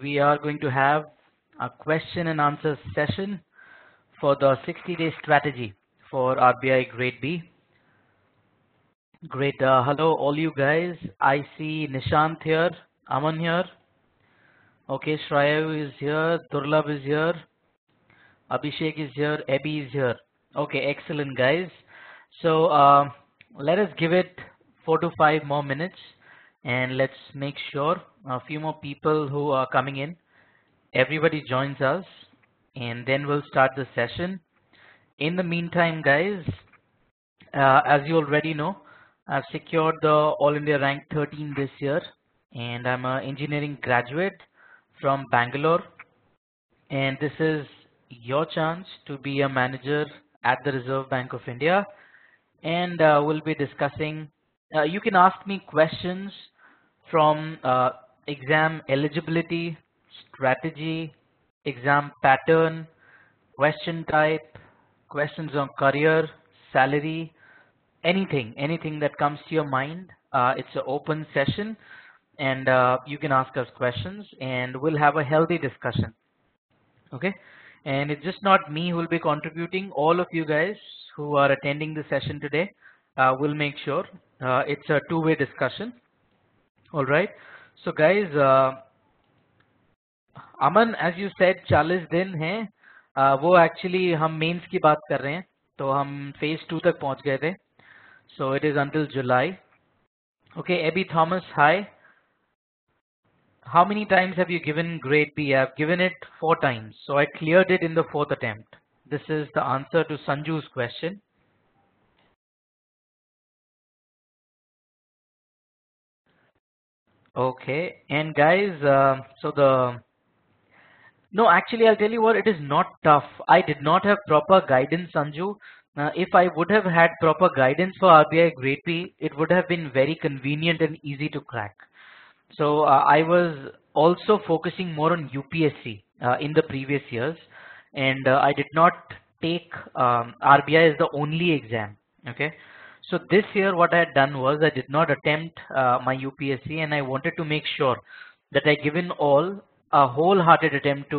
we are going to have a question and answer session for the 60-day strategy for RBI Grade B. Great. Hello, all you guys. I see Nishant here, Aman here. Okay, Shrayev is here, Durlabh is here, Abhishek is here, Abby is here. Okay, excellent, guys. So let us give it 4 to 5 more minutes, and let's make sure a few more people who are coming in, everybody joins us, and then we'll start the session. In the meantime, guys, as you already know, I've secured the All India rank 13 this year, and I'm an engineering graduate from Bangalore, and this is your chance to be a manager at the Reserve Bank of India. And we'll be discussing, you can ask me questions from exam eligibility, strategy, exam pattern, question type, questions on career, salary, anything that comes to your mind. It's an open session, and you can ask us questions, and we'll have a healthy discussion. Okay, and it's just not me who will be contributing. All of you guys who are attending the session today will make sure it's a two-way discussion. All right. So guys, Aman, as you said, 40 दिन हैं. वो actually हम mains की बात कर रहे हैं, तो हम phase 2 तक पहुंच गए थे. So it is until July. Okay, Abby Thomas, hi. How many times have you given grade B? I've given it 4 times. So I cleared it in the 4th attempt. This is the answer to Sanju's question. Okay, and guys, no, actually, I'll tell you what, it is not tough. I did not have proper guidance, Sanju. If I would have had proper guidance for RBI Grade B, it would have been very convenient and easy to crack. So I was also focusing more on UPSC in the previous years, and I did not take RBI as the only exam. Okay, so this year what I had done was I did not attempt my UPSC, and I wanted to make sure that I given all a wholehearted attempt to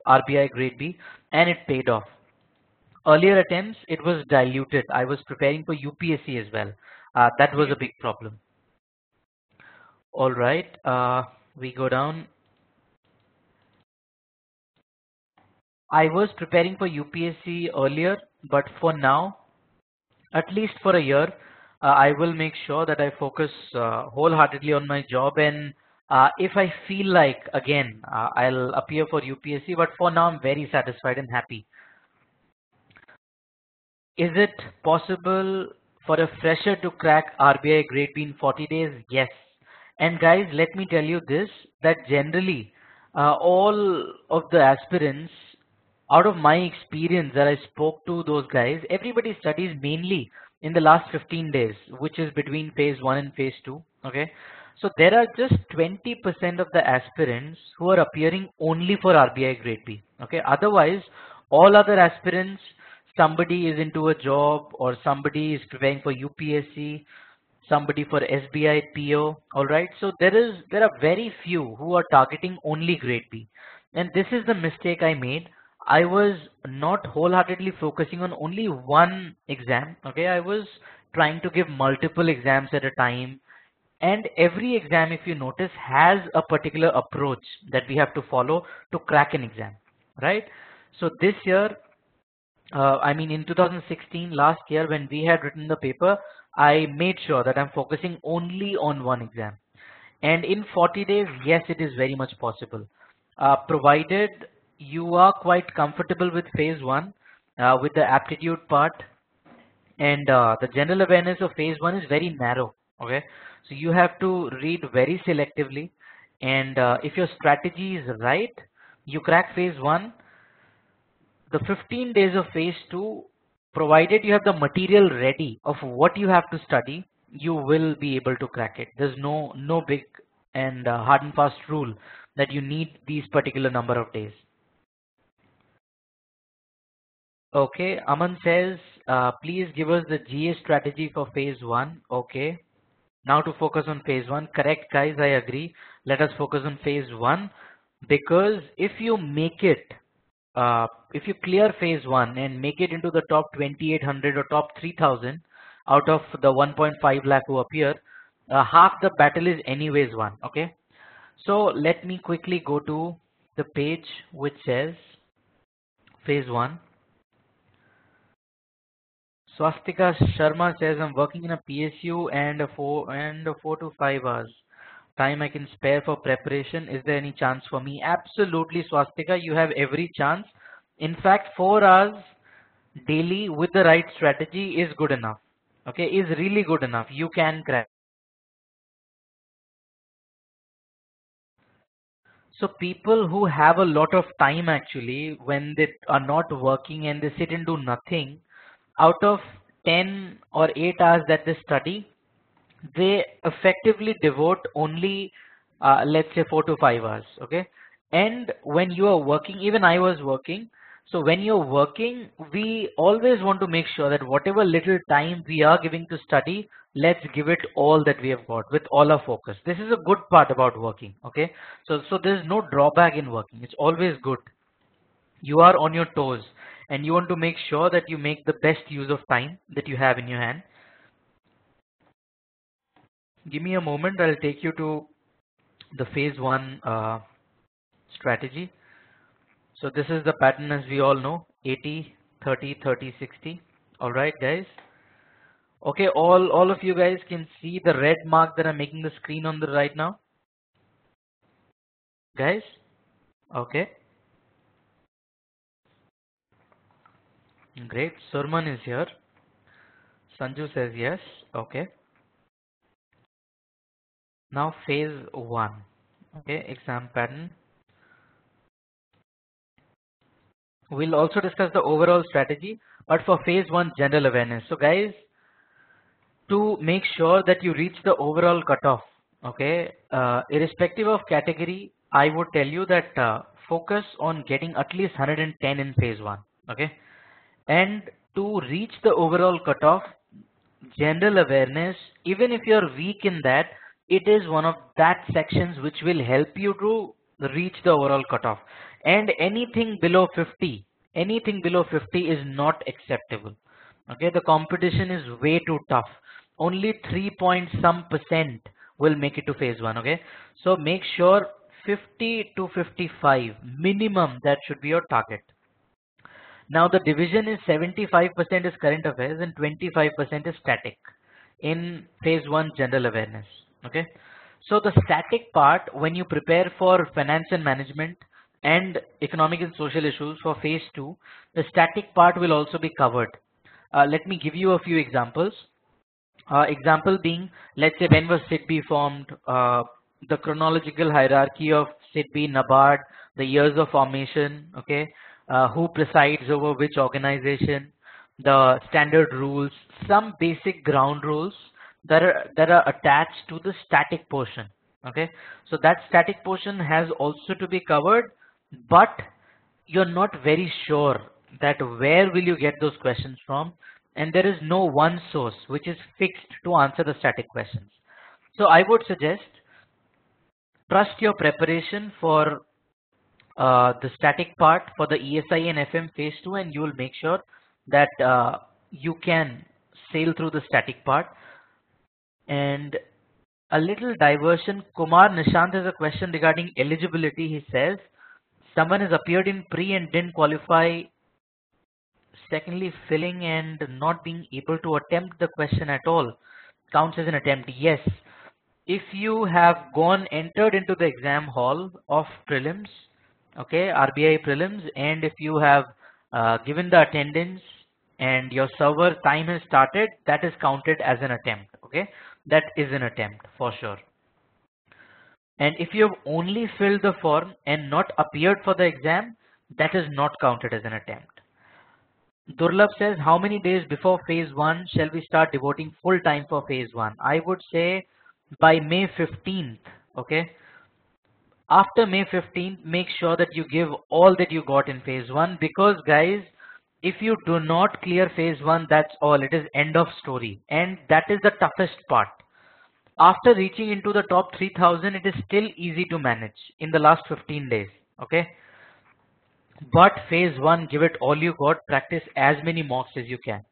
RBI Grade B, and it paid off. Earlier attempts, it was diluted. I was preparing for UPSC as well. That was a big problem. All right, we go down. I was preparing for UPSC earlier, but for now, at least for a year, I will make sure that I focus wholeheartedly on my job, and if I feel like, again, I'll appear for UPSC, but for now I'm very satisfied and happy. Is it possible for a fresher to crack RBI Grade B in 40 days? Yes. And guys, let me tell you this, that generally all of the aspirants, out of my experience that I spoke to those guys, everybody studies mainly in the last 15 days, which is between phase 1 and phase 2. Okay, so there are just 20% of the aspirants who are appearing only for RBI Grade B. Okay, otherwise all other aspirants, somebody is into a job, or somebody is preparing for UPSC, somebody for SBI PO. All right, so there are very few who are targeting only Grade B, and this is the mistake I made. I was not wholeheartedly focusing on only one exam. Okay, I was trying to give multiple exams at a time, and every exam, if you notice, has a particular approach that we have to follow to crack an exam, right? So this year, I mean in 2016, last year, when we had written the paper, I made sure that I'm focusing only on one exam. And in 40 days, yes, it is very much possible, provided you are quite comfortable with phase 1, with the aptitude part, and the general awareness of phase 1 is very narrow. Okay, so you have to read very selectively, and if your strategy is right, you crack phase 1. The 15 days of phase 2, provided you have the material ready of what you have to study, you will be able to crack it. There's no big and hard and fast rule that you need these particular number of days. Okay, Aman says, please give us the GA strategy for phase 1. Okay. Now to focus on phase one. Correct, guys, I agree. Let us focus on phase one, because if you make it, if you clear phase one and make it into the top 2800 or top 3000 out of the 1.5 lakh who appear, half the battle is anyways won. Okay. So let me quickly go to the page which says phase one. Swastika Sharma says, I'm working in a PSU and a 4 to 5 hours time I can spare for preparation. Is there any chance for me? Absolutely, Swastika, you have every chance. In fact, 4 hours daily with the right strategy is good enough. Okay, is really good enough. You can crack. So people who have a lot of time, actually, when they are not working and they sit and do nothing, out of 10 or 8 hours that they study, they effectively devote only let's say 4 to 5 hours. Okay. And when you are working, even I was working, so when you're working, we always want to make sure that whatever little time we are giving to study, let's give it all that we have got with all our focus. This is a good part about working. Okay. So there's no drawback in working. It's always good. You are on your toes and you want to make sure that you make the best use of time that you have in your hand. Give me a moment. I'll take you to the phase one strategy. So this is the pattern, as we all know: 80, 30, 30, 60. All right, guys. Okay, all of you guys can see the red mark that I'm making the screen on the right now, guys. Okay, great. Surman is here. Sanju says yes. Okay. Now phase one. Okay, exam pattern. We'll also discuss the overall strategy, but for phase one, general awareness. So guys, to make sure that you reach the overall cutoff, okay, irrespective of category, I would tell you that focus on getting at least 110 in phase one. Okay. And to reach the overall cutoff, general awareness, even if you're weak in that, it is one of that sections which will help you to reach the overall cutoff. And anything below 50 is not acceptable. Okay, the competition is way too tough. Only 3 point some percent will make it to phase one. Okay, so make sure 50 to 55 minimum, that should be your target. Now the division is 75% is current affairs and 25% is static in phase one, general awareness. Okay. So the static part, when you prepare for finance and management and economic and social issues for phase two, the static part will also be covered. Let me give you a few examples. Example being, let's say, when was SIDBI formed, the chronological hierarchy of SIDBI, NABARD, the years of formation, okay, who presides over which organization, the standard rules, some basic ground rules that are attached to the static portion. Okay, so that static portion has also to be covered, but you're not very sure that where will you get those questions from, and there is no one source which is fixed to answer the static questions. So I would suggest trust your preparation for the static part for the ESI and FM phase 2, and you will make sure that you can sail through the static part. And a little diversion, Kumar Nishant has a question regarding eligibility. He says someone has appeared in pre and didn't qualify. Secondly, filling and not being able to attempt the question at all counts as an attempt. Yes, if you have entered into the exam hall of prelims, okay, RBI prelims, and if you have given the attendance and your server time has started, that is counted as an attempt. Okay, that is an attempt for sure. And if you have only filled the form and not appeared for the exam, that is not counted as an attempt. Durlab says, how many days before phase one shall we start devoting full time for phase one? I would say by May 15th. Okay. After May 15th, make sure that you give all that you got in phase one, because guys, if you do not clear phase one, that's all. It is end of story. And that is the toughest part. After reaching into the top 3000, it is still easy to manage in the last 15 days. Okay. But phase one, give it all you got, practice as many mocks as you can.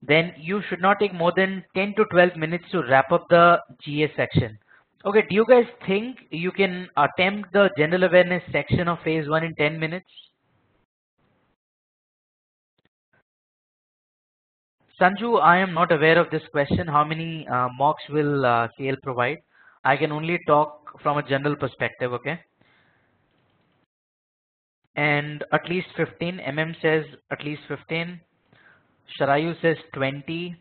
Then you should not take more than 10 to 12 minutes to wrap up the GA section. Okay, do you guys think you can attempt the general awareness section of phase one in 10 minutes? Sanju, I am not aware of this question. How many mocks will CL provide? I can only talk from a general perspective, okay? And at least 15. says at least 15. Sharayu says 20.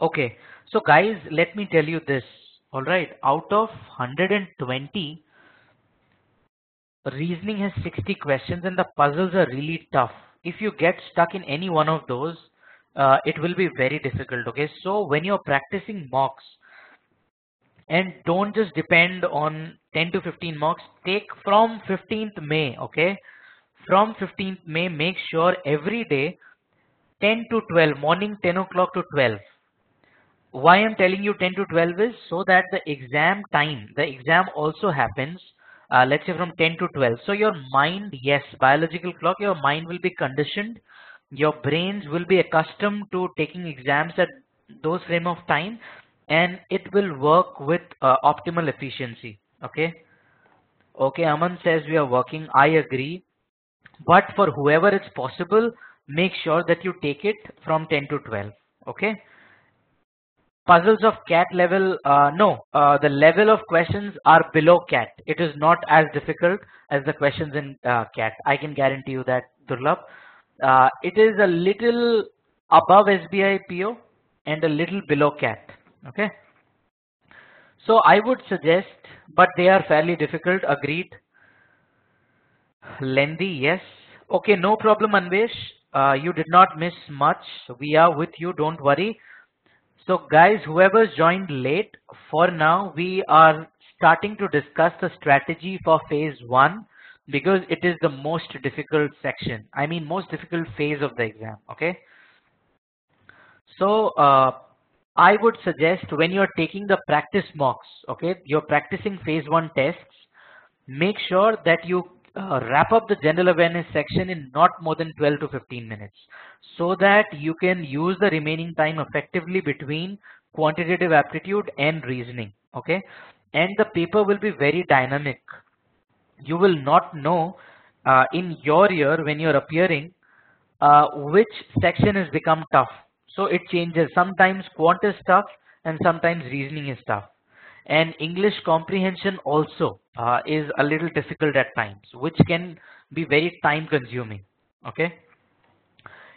Okay, so guys, let me tell you this. All right, out of 120, reasoning has 60 questions and the puzzles are really tough. If you get stuck in any one of those, it will be very difficult. Okay, so when you're practicing mocks, and don't just depend on 10 to 15 mocks, take from 15th May. Okay, from 15th May, make sure every day 10 to 12, morning 10 o'clock to 12. Why I'm telling you 10 to 12 is so that the exam time, the exam also happens, let's say from 10 to 12. So your mind, yes, biological clock, your mind will be conditioned. Your brains will be accustomed to taking exams at those frame of time, and it will work with optimal efficiency. Okay. Okay, Aman says we are working. I agree. But for whoever it's possible, make sure that you take it from 10 to 12. Okay. Puzzles of cat level, no, the level of questions are below cat. It is not as difficult as the questions in cat. I can guarantee you that, Durlab. It is a little above SBI PO and a little below cat. Okay. So I would suggest, but they are fairly difficult, agreed. Lengthy, yes. Okay, no problem, Anvesh. You did not miss much. We are with you, don't worry. So guys, whoever's joined late, for now we are starting to discuss the strategy for phase one because it is the most difficult section. I mean, most difficult phase of the exam. Okay. So I would suggest when you're taking the practice mocks, okay, you're practicing phase one tests, make sure that you wrap up the general awareness section in not more than 12 to 15 minutes so that you can use the remaining time effectively between quantitative aptitude and reasoning. Okay, and the paper will be very dynamic. You will not know in your year when you're appearing which section has become tough. So it changes. Sometimes quant is tough and sometimes reasoning is tough. And English comprehension also is a little difficult at times, which can be very time consuming. Okay.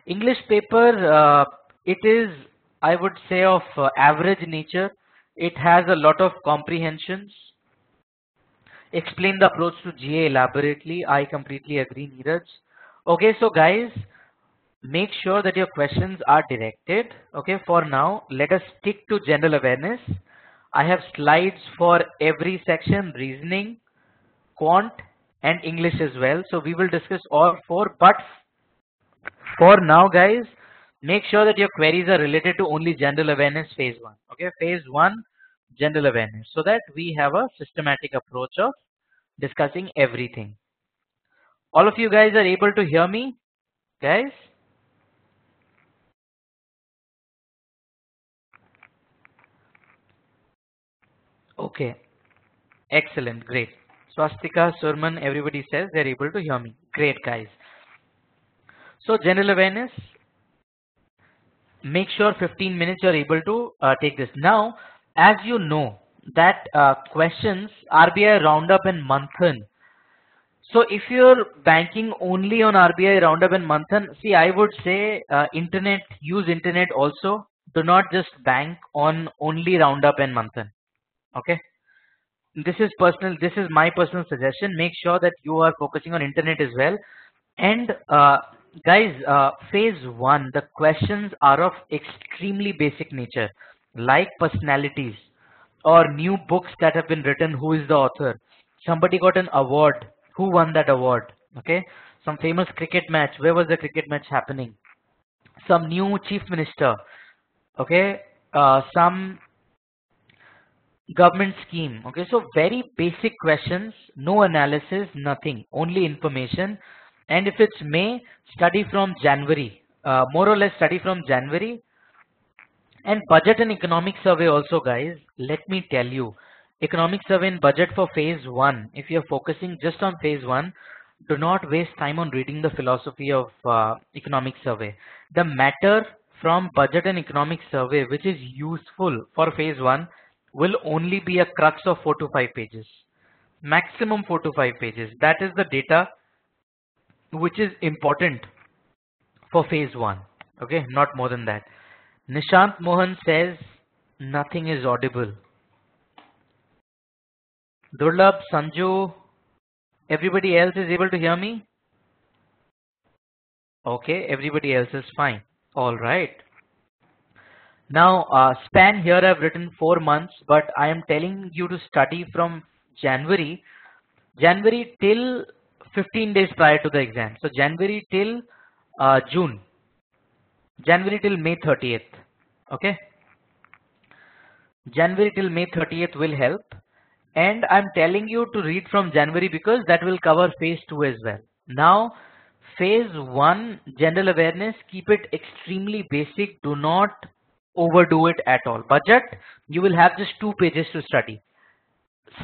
English paper, it is, I would say, of average nature. It has a lot of comprehensions. Explain the approach to GA elaborately. I completely agree, Neeraj. Okay, so guys, make sure that your questions are directed. Okay, for now, let us stick to general awareness. I have slides for every section, reasoning, quant, and English as well. So we will discuss all four. But for now, guys, make sure that your queries are related to only general awareness phase one. Okay, phase one, general awareness, so that we have a systematic approach of discussing everything. All of you guys are able to hear me, guys? Okay, excellent, great. Swastika, Surman, everybody says they're able to hear me. Great, guys. So general awareness, make sure 15 minutes you're able to take this. Now, as you know that questions RBI roundup and Manthan. So if you're banking only on RBI roundup and Manthan, see, I would say internet, use internet also. Do not just bank on only roundup and Manthan. Okay. This is personal. This is my personal suggestion. Make sure that you are focusing on internet as well. And guys, phase one, the questions are of extremely basic nature, like personalities or new books that have been written. Who is the author? Somebody got an award. Who won that award? Okay. Some famous cricket match. Where was the cricket match happening? Some new chief minister. Okay. some government scheme. Okay, so very basic questions, no analysis, nothing, only information. And if it's May, study from January, more or less study from January. And budget and economic survey also, guys, let me tell you, economic survey and budget for phase 1, if you're focusing just on phase 1, do not waste time on reading the philosophy of economic survey. The matter from budget and economic survey which is useful for phase 1 will only be a crux of 4 to 5 pages, maximum 4 to 5 pages. That is the data which is important for phase 1. Okay, not more than that. Nishant Mohan says nothing is audible. Durlabh, Sanju, everybody else is able to hear me? Okay, everybody else is fine. All right. Now, span here I've written 4 months, but I am telling you to study from January till 15 days prior to the exam. So January till June. January till May 30th. Okay. January till May 30th will help. And I'm telling you to read from January because that will cover phase 2 as well. Now, phase 1 general awareness, keep it extremely basic. Do not overdo it at all. Budget, you will have just 2 pages to study.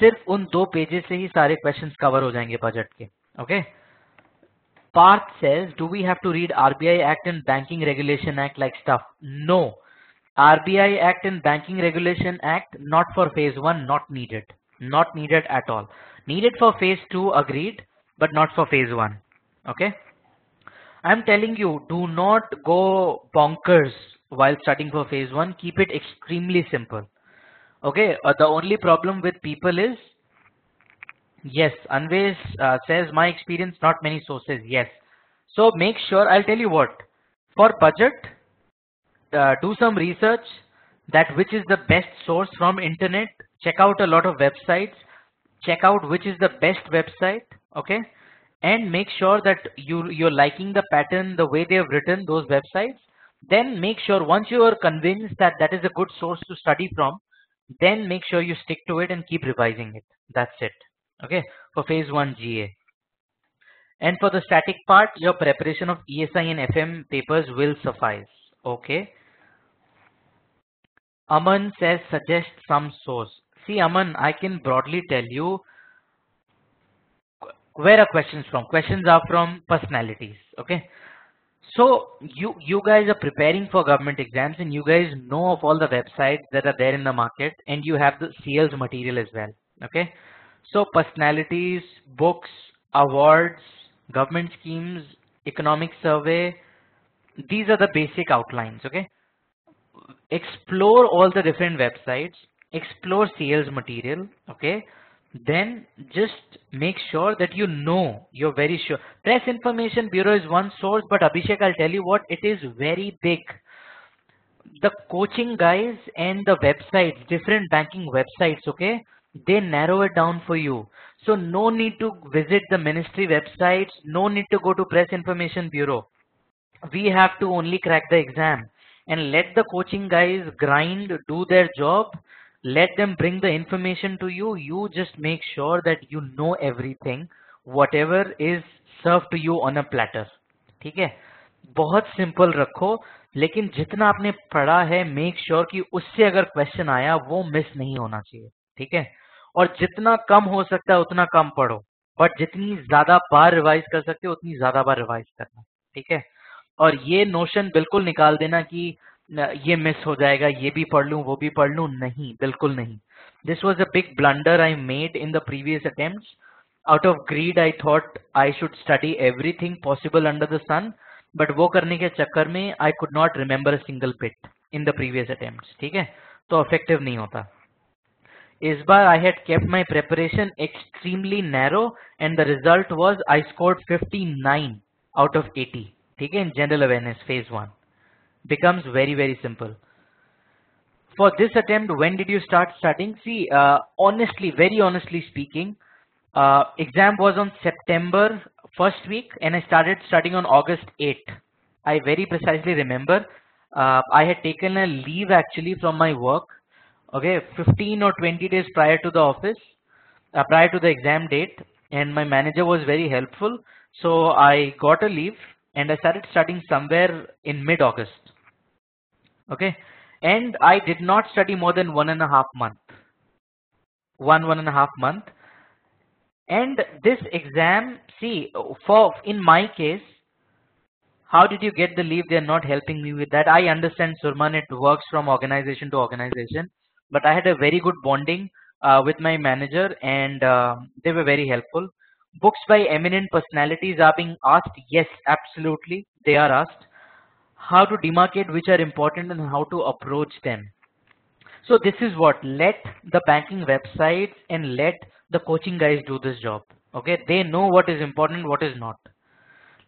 सिर्फ उन 2 pages से ही सारे questions cover हो जाएंगे budget के. Okay. Parth says, do we have to read RBI Act and Banking Regulation Act like stuff? No. RBI Act and Banking Regulation Act, not for phase 1, not needed. Not needed at all. Needed for phase 2, agreed, but not for phase 1. Okay. I'm telling you, do not go bonkers while studying for phase 1. Keep it extremely simple. Okay. The only problem with people is, yes, Anvesh says my experience, not many sources. Yes. So make sure, I'll tell you what, for budget, do some research that which is the best source from internet. Check out a lot of websites. Check out which is the best website. Okay. And make sure that you're liking the pattern, the way they have written those websites. Then make sure once you are convinced that that is a good source to study from, then make sure you stick to it and keep revising it. That's it. Okay, for phase 1 GA. And for the static part, your preparation of ESI and FM papers will suffice. Okay. Aman says suggest some source. See, Aman, I can broadly tell you where are questions from. Questions are from personalities. Okay. So you guys are preparing for government exams and you guys know of all the websites that are there in the market and you have the sales material as well. Okay. So personalities, books, awards, government schemes, economic survey, these are the basic outlines. Okay. Explore all the different websites, explore sales material. Okay. Then just make sure that you know, you're very sure. Press Information Bureau is one source, but Abhishek, I'll tell you what, it is very big. The coaching guys and the websites, different banking websites, okay, they narrow it down for you. So no need to visit the ministry websites, no need to go to Press Information Bureau. We have to only crack the exam and let the coaching guys grind, do their job. Let them bring the information to you. You just make sure that you know everything, whatever is served to you on a platter. ठीक है? बहुत simple रखो, लेकिन जितना आपने पढ़ा है, make sure कि उससे अगर क्वेश्चन आया वो मिस नहीं होना चाहिए. ठीक है? और जितना कम हो सकता है उतना कम पढ़ो, बट जितनी ज्यादा बार रिवाइज कर सकते हो उतनी ज्यादा बार रिवाइज करना. ठीक है? और ये नोशन बिल्कुल निकाल देना कि ये मिस हो जाएगा, ये भी पढ़ लूं वो भी पढ़ लूं, नहीं, बिल्कुल नहीं. This was a big blunder I made in the previous attempts. Out of greed I thought I should study everything possible under the sun, but वो करने के चक्कर में I could not remember a single bit in the previous attempts. ठीक है? तो effective नहीं होता. इस बार I had kept my preparation extremely narrow and the result was I scored 59 out of 80. ठीक है? In general awareness phase 1 becomes very simple. For this attempt, when did you start studying? See, honestly, very honestly speaking, exam was on September 1st week and I started studying on August 8th. I very precisely remember. I had taken a leave actually from my work, okay, 15 or 20 days prior to the office, prior to the exam date, and my manager was very helpful. So I got a leave and I started studying somewhere in mid-August, okay, and I did not study more than 1.5 month, 1.5 month. And this exam, see, for in my case, how did you get the leave? They're not helping me with that. I understand, Surman, it works from organization to organization, but I had a very good bonding with my manager, and they were very helpful. Books by eminent personalities are being asked. Yes, absolutely, they are asked. How to demarcate which are important and how to approach them. So this is what, let the banking websites and let the coaching guys do this job. Okay, they know what is important, what is not.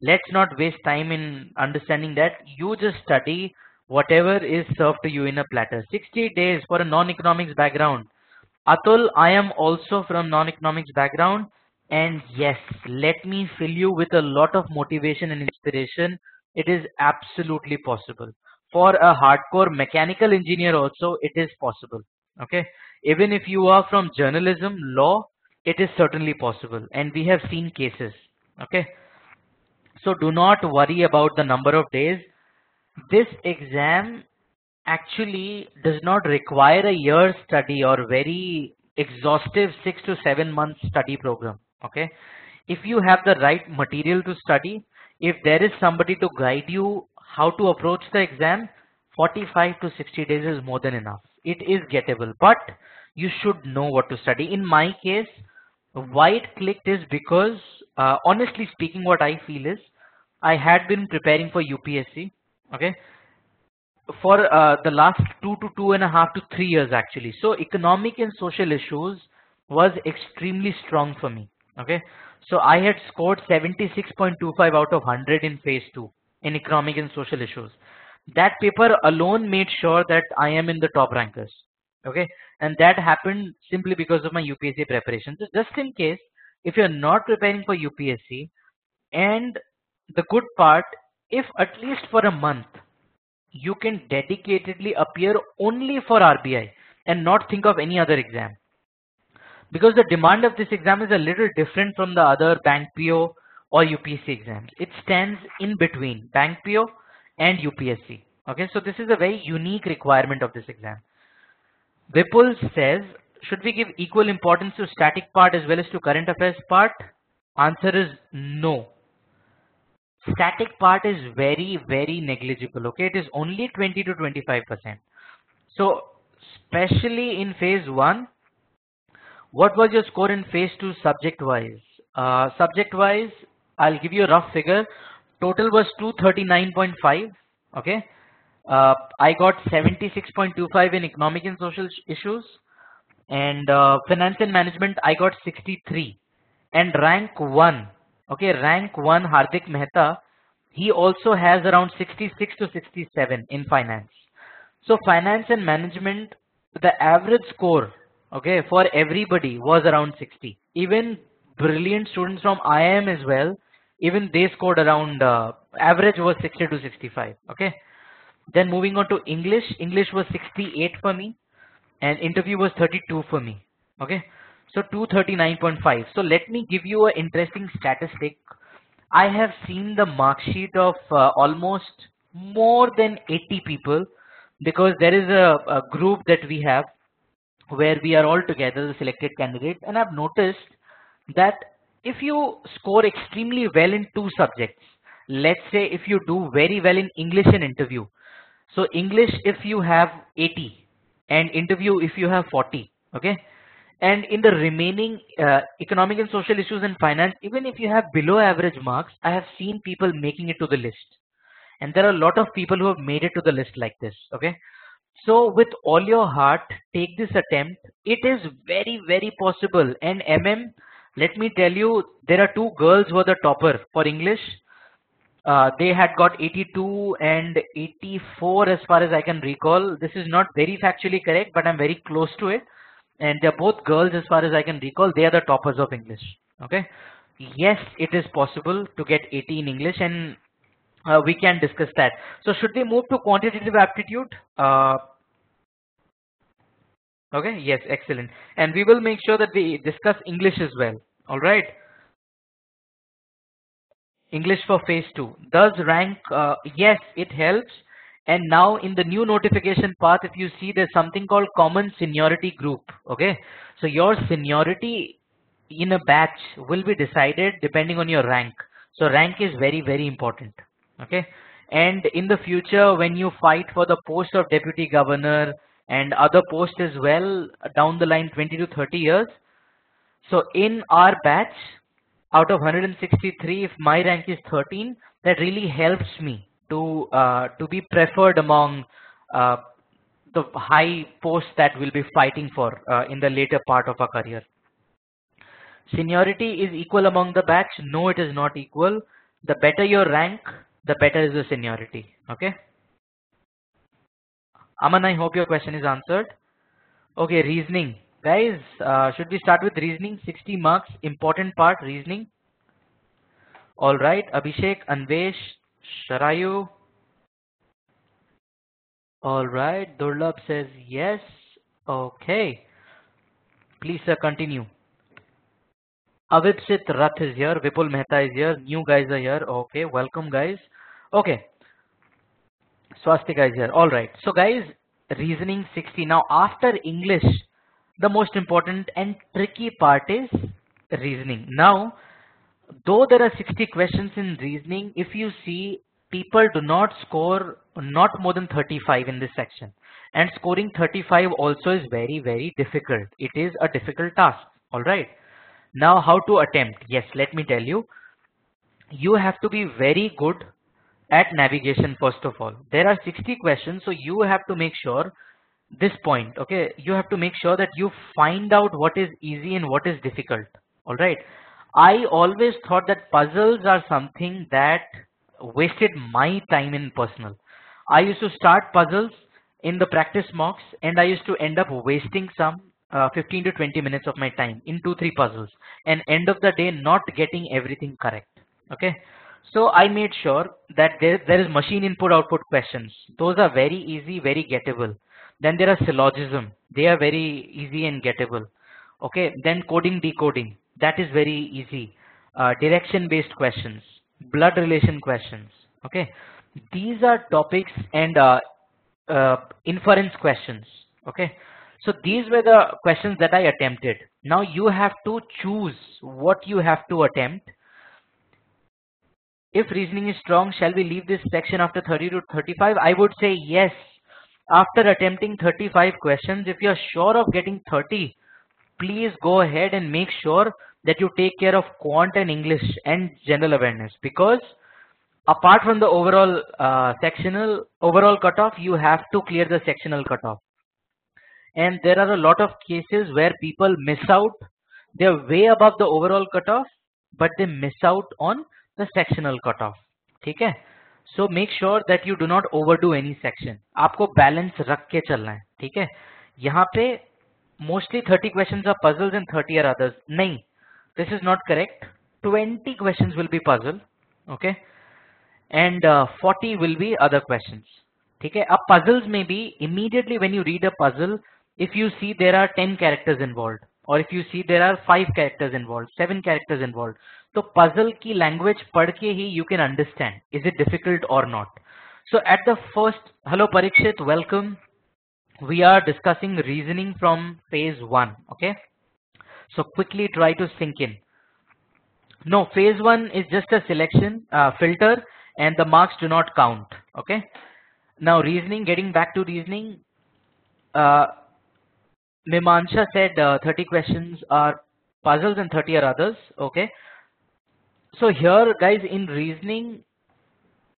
Let's not waste time in understanding that. You just study whatever is served to you in a platter. 60 days for a non-economics background. Atul, I am also from non-economics background, and yes, let me fill you with a lot of motivation and inspiration. It is absolutely possible. For a hardcore mechanical engineer also, it is possible. Okay. Even if you are from journalism, law, it is certainly possible. And we have seen cases. Okay. So do not worry about the number of days. This exam actually does not require a year's study or very exhaustive 6 to 7 months study program. Okay. If you have the right material to study, if there is somebody to guide you how to approach the exam, 45 to 60 days is more than enough. It is gettable, but you should know what to study. In my case, why it clicked is because, honestly speaking, what I feel is I had been preparing for UPSC, okay, for the last 2 to 2.5 to 3 years actually. So economic and social issues was extremely strong for me. Okay, so I had scored 76.25 out of 100 in phase 2 in economic and social issues. That paper alone made sure that I am in the top rankers. Okay, and that happened simply because of my UPSC preparation. So just in case, if you're not preparing for UPSC, and the good part, if at least for a month you can dedicatedly appear only for RBI and not think of any other exam, because the demand of this exam is a little different from the other bank PO or UPSC exams. It stands in between bank PO and UPSC. Okay, so this is a very unique requirement of this exam. Vipul says, should we give equal importance to static part as well as to current affairs part? Answer is no. Static part is very, very negligible. Okay, it is only 20 to 25%. So especially in phase 1, what was your score in phase 2 subject wise? Subject wise, I'll give you a rough figure. Total was 239.5. Okay, I got 76.25 in economic and social issues, and finance and management I got 63, and rank 1. Okay, rank 1 Hardik Mehta, he also has around 66 to 67 in finance. So finance and management, the average score, okay, for everybody was around 60. Even brilliant students from IIM as well, even they scored around, average was 60 to 65. Okay. Then moving on to English, English was 68 for me, and interview was 32 for me. Okay. So 239.5. So let me give you an interesting statistic. I have seen the mark sheet of almost more than 80 people, because there is a group that we have where we are all together, the selected candidates, and I've noticed that if you score extremely well in 2 subjects, let's say if you do very well in English and interview. So English if you have 80 and interview if you have 40, okay? And in the remaining economic and social issues and finance, even if you have below average marks, I have seen people making it to the list. And there are a lot of people who have made it to the list like this, okay? So with all your heart, take this attempt. It is very, very possible. And let me tell you, there are 2 girls who are the topper for English. They had got 82 and 84 as far as I can recall. This is not very factually correct, but I'm very close to it. And they're both girls as far as I can recall. They are the toppers of English. Okay. Yes, it is possible to get 80 in English. And we can discuss that. So should we move to quantitative aptitude? Okay, yes, excellent. And we will make sure that we discuss English as well. All right. English for phase 2. Does rank? Yes, it helps. And now in the new notification path, if you see, there's something called common seniority group. Okay. So your seniority in a batch will be decided depending on your rank. So rank is very, very important. Okay. And in the future, when you fight for the post of deputy governor and other posts as well down the line 20 to 30 years. So in our batch, out of 163, if my rank is 13, that really helps me to be preferred among uh, the high posts that we'll be fighting for in the later part of our career. Seniority is equal among the batch. No, it is not equal. The better your rank, the better is the seniority. Okay. Aman, I hope your question is answered. Okay, reasoning. Guys, should we start with reasoning? 60 marks, important part, reasoning. All right, Abhishek, Anvesh, Sharayu. All right, Durlab says yes. Okay. Please, sir, continue. Avipsit Rath is here. Vipul Mehta is here. New guys are here. Okay, welcome, guys. Okay. Swastika is here. All right. So, guys, reasoning 60. Now, after English, the most important and tricky part is reasoning. Now, though there are 60 questions in reasoning, if you see, people do not score not more than 35 in this section. And scoring 35 also is very, very difficult. It is a difficult task. All right. Now, how to attempt? Yes, let me tell you. You have to be very good at navigation first of all. There are 60 questions, so you have to make sure this point, okay, you have to make sure that you find out what is easy and what is difficult. All right. I always thought that puzzles are something that wasted my time in personal. I used to start puzzles in the practice mocks and I used to end up wasting some 15 to 20 minutes of my time in 2-3 puzzles and end of the day not getting everything correct. Okay. So I made sure that there is machine input output questions. Those are very easy, very gettable. Then there are syllogism. They are very easy and gettable. Okay. Then coding decoding. That is very easy. Direction based questions, blood relation questions. Okay. These are topics and inference questions. Okay. So these were the questions that I attempted. Now you have to choose what you have to attempt. If reasoning is strong, shall we leave this section after 30 to 35? I would say yes. After attempting 35 questions, if you're sure of getting 30, please go ahead and make sure that you take care of quant and English and general awareness, because apart from the overall sectional overall cutoff, you have to clear the sectional cutoff. And there are a lot of cases where people miss out. They're way above the overall cutoff, but they miss out on the sectional cutoff. Okay? So make sure that you do not overdo any section. आपको balance रख के चलना है. ठीक है? यहाँ पे mostly 30 questions are puzzles and 30 are others. नहीं, this is not correct. 20 questions will be puzzle. Okay? And 40 will be other questions. ठीक है? अब puzzles may be immediately when you read a puzzle, if you see there are 10 characters involved, or if you see there are 5 characters involved, 7 characters involved, तो puzzle की language पढ़ के ही you can understand is it difficult or not. So at the first, hello Parikshit, welcome. We are discussing reasoning from phase 1. Okay, so quickly try to sink in. No, phase 1 is just a selection filter and the marks do not count. Okay, now reasoning, getting back to reasoning, Mimansha said 30 questions are puzzles and 30 are others. Okay. So here guys, in reasoning,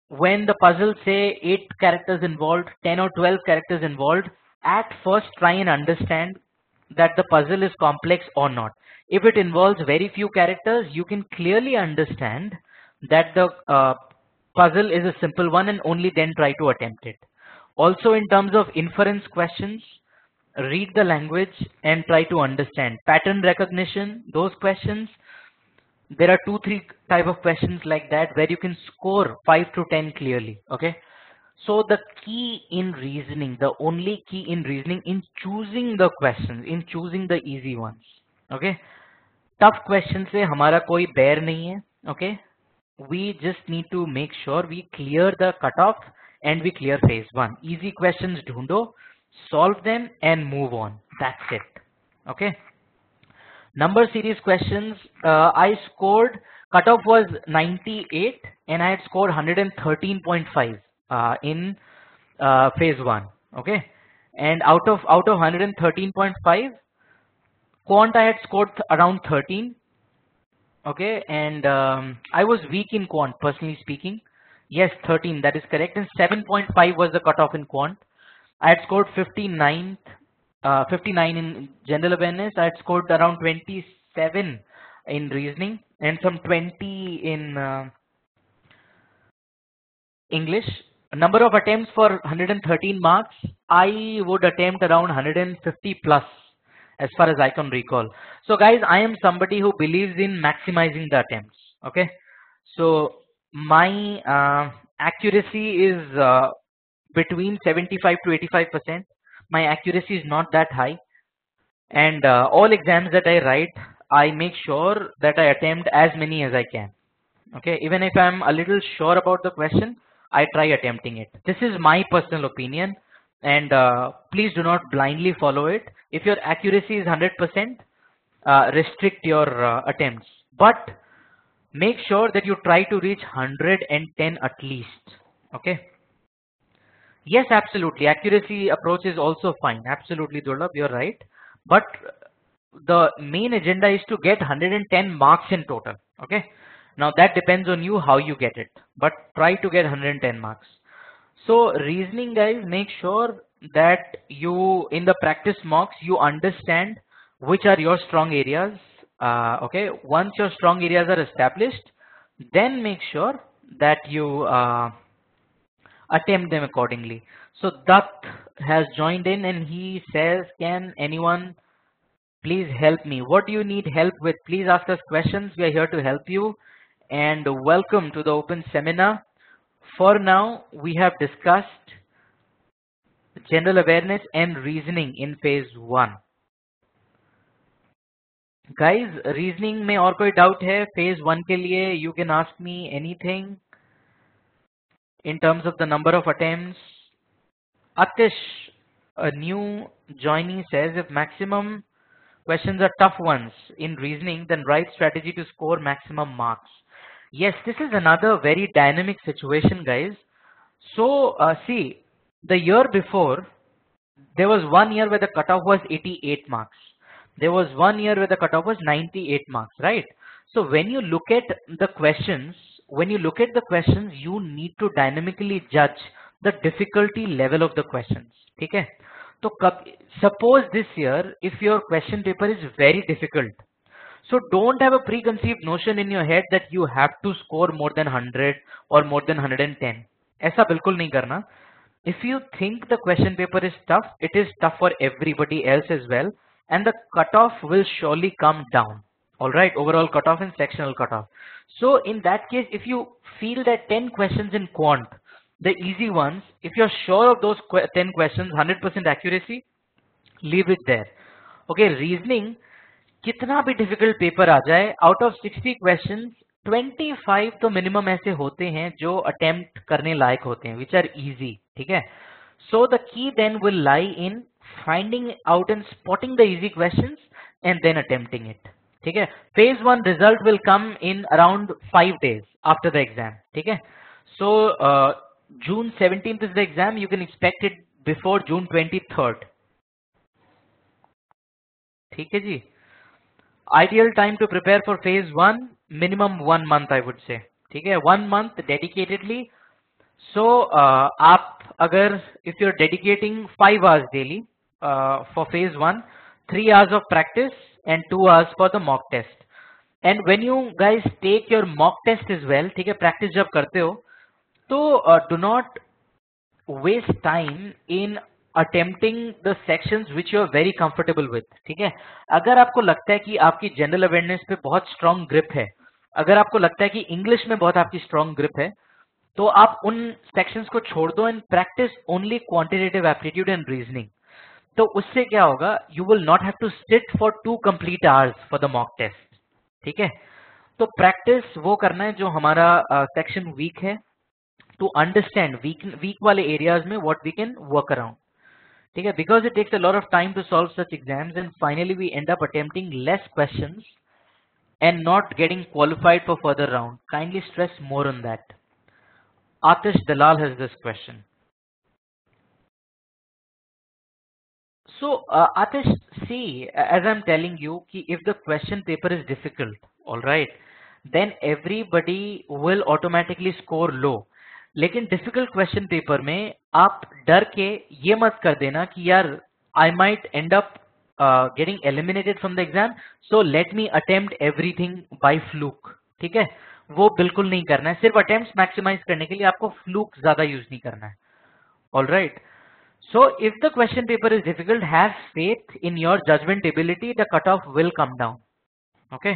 when the puzzle say 8 characters involved, 10 or 12 characters involved, at first try and understand that the puzzle is complex or not. If it involves very few characters, you can clearly understand that the puzzle is a simple one, and only then try to attempt it. Also in terms of inference questions, read the language and try to understand. Pattern recognition, those questions, there are 2-3 type of questions like that where you can score 5 to 10 clearly. Okay, so the key in reasoning, the only key in reasoning, in choosing the questions, in choosing the easy ones. Okay, tough question से हमारा कोई बैर नहीं है. Okay, we just need to make sure we clear the cutoff and we clear phase 1. Easy questions ढूंढो, solve them and move on. That's it. Okay. Number series questions, I scored, cutoff was 98 and I had scored 113.5 in phase 1. Okay, and out of 113.5, quant I had scored around 13. Okay, and I was weak in quant, personally speaking. Yes, 13, that is correct. And 7.5 was the cutoff in quant. I had scored 59 in general awareness. I had scored around 27 in reasoning and some 20 in English. Number of attempts for 113 marks, I would attempt around 150 plus as far as I can recall. So guys, I am somebody who believes in maximizing the attempts. Okay, so my accuracy is between 75 to 85%. My accuracy is not that high, and all exams that I write, I make sure that I attempt as many as I can. Okay, even if I'm a little sure about the question, I try attempting it. This is my personal opinion, and please do not blindly follow it. If your accuracy is 100%, restrict your attempts, but make sure that you try to reach 110 at least. Okay. Yes, absolutely. Accuracy approach is also fine. Absolutely, Durlabh, you're right. But the main agenda is to get 110 marks in total. Okay. Now that depends on you how you get it. But try to get 110 marks. So reasoning, guys, make sure that you, in the practice mocks, you understand which are your strong areas. Okay. Once your strong areas are established, then make sure that you attempt them accordingly. So Dutt has joined in and he says, can anyone please help me? What do you need help with? Please ask us questions. We are here to help you. And welcome to the open seminar. For now, we have discussed general awareness and reasoning in phase 1. Guys, reasoning में और कोई doubt है? Phase 1 के लिए you can ask me anything in terms of the number of attempts. Atish, a new joinee, says if maximum questions are tough ones in reasoning, then right strategy to score maximum marks. Yes, this is another very dynamic situation, guys. So, see, the year before, there was 1 year where the cutoff was 88 marks. There was 1 year where the cutoff was 98 marks, right? So when you look at the questions, you need to dynamically judge the difficulty level of the questions. Okay? So suppose this year, if your question paper is very difficult, so don't have a preconceived notion in your head that you have to score more than 100 or more than 110. ऐसा बिल्कुल नहीं करना. If you think the question paper is tough, it is tough for everybody else as well, and the cutoff will surely come down. Alright, overall cutoff and sectional cutoff. So in that case, if you feel that 10 questions in quant, the easy ones, if you're sure of those 10 questions, 100% accuracy, leave it there. Okay, reasoning, कितना भी difficult paper आ जाए, out of 60 questions, 25 तो minimum ऐसे होते हैं जो attempt करने लायक होते हैं, which are easy. ठीक है? So the key then will lie in finding out and spotting the easy questions and then attempting it. ठीक है? Phase 1 result will come in around 5 days after the exam. ठीक है? So June 17th is the exam. You can expect it before June 23rd. ठीक है जी? Ideal time to prepare for phase 1, minimum 1 month I would say. ठीक है? 1 month dedicatedly. So आप अगर if you're dedicating 5 hours daily for phase 1, 3 hours of practice and 2 hours for the mock test. And when you guys take your mock test as well, ठीक है, practice जब करते हो, तो do not waste time in attempting the sections which you are very comfortable with. ठीक है, अगर आपको लगता है कि आपकी general awareness पे बहुत strong grip है, अगर आपको लगता है कि इंग्लिश में बहुत आपकी स्ट्रॉन्ग ग्रिप है, तो आप उन सेक्शंस को छोड़ दो and practice only quantitative aptitude and reasoning. तो उससे क्या होगा, you will not have to sit for 2 complete hours for the mock test. ठीक है, तो प्रैक्टिस वो करना है जो हमारा सेक्शन वीक है, टू अंडरस्टैंड वीक वाले एरियाज में what we can work around. ठीक है, because it takes a lot of time to solve such exams and finally we end up attempting less questions and not getting qualified for further round. Kindly stress more on that. Atish Dalal has this question. So, Atish, see, as I'm telling you, ki if the question paper is difficult, all right, then everybody will automatically score low. लेकिन difficult question paper में आप डर के ये मत कर देना कि यार I might and up getting eliminated from the exam, so let me attempt everything by fluke. ठीक है, वो बिल्कुल नहीं करना है। सिर्फ अटेम्प्ट्स मैक्सिमाइज करने के लिए आपको फ्लूक ज्यादा यूज नहीं करना है। All right, so if the question paper is difficult, have faith in your judgment ability, the cutoff will come down. Okay,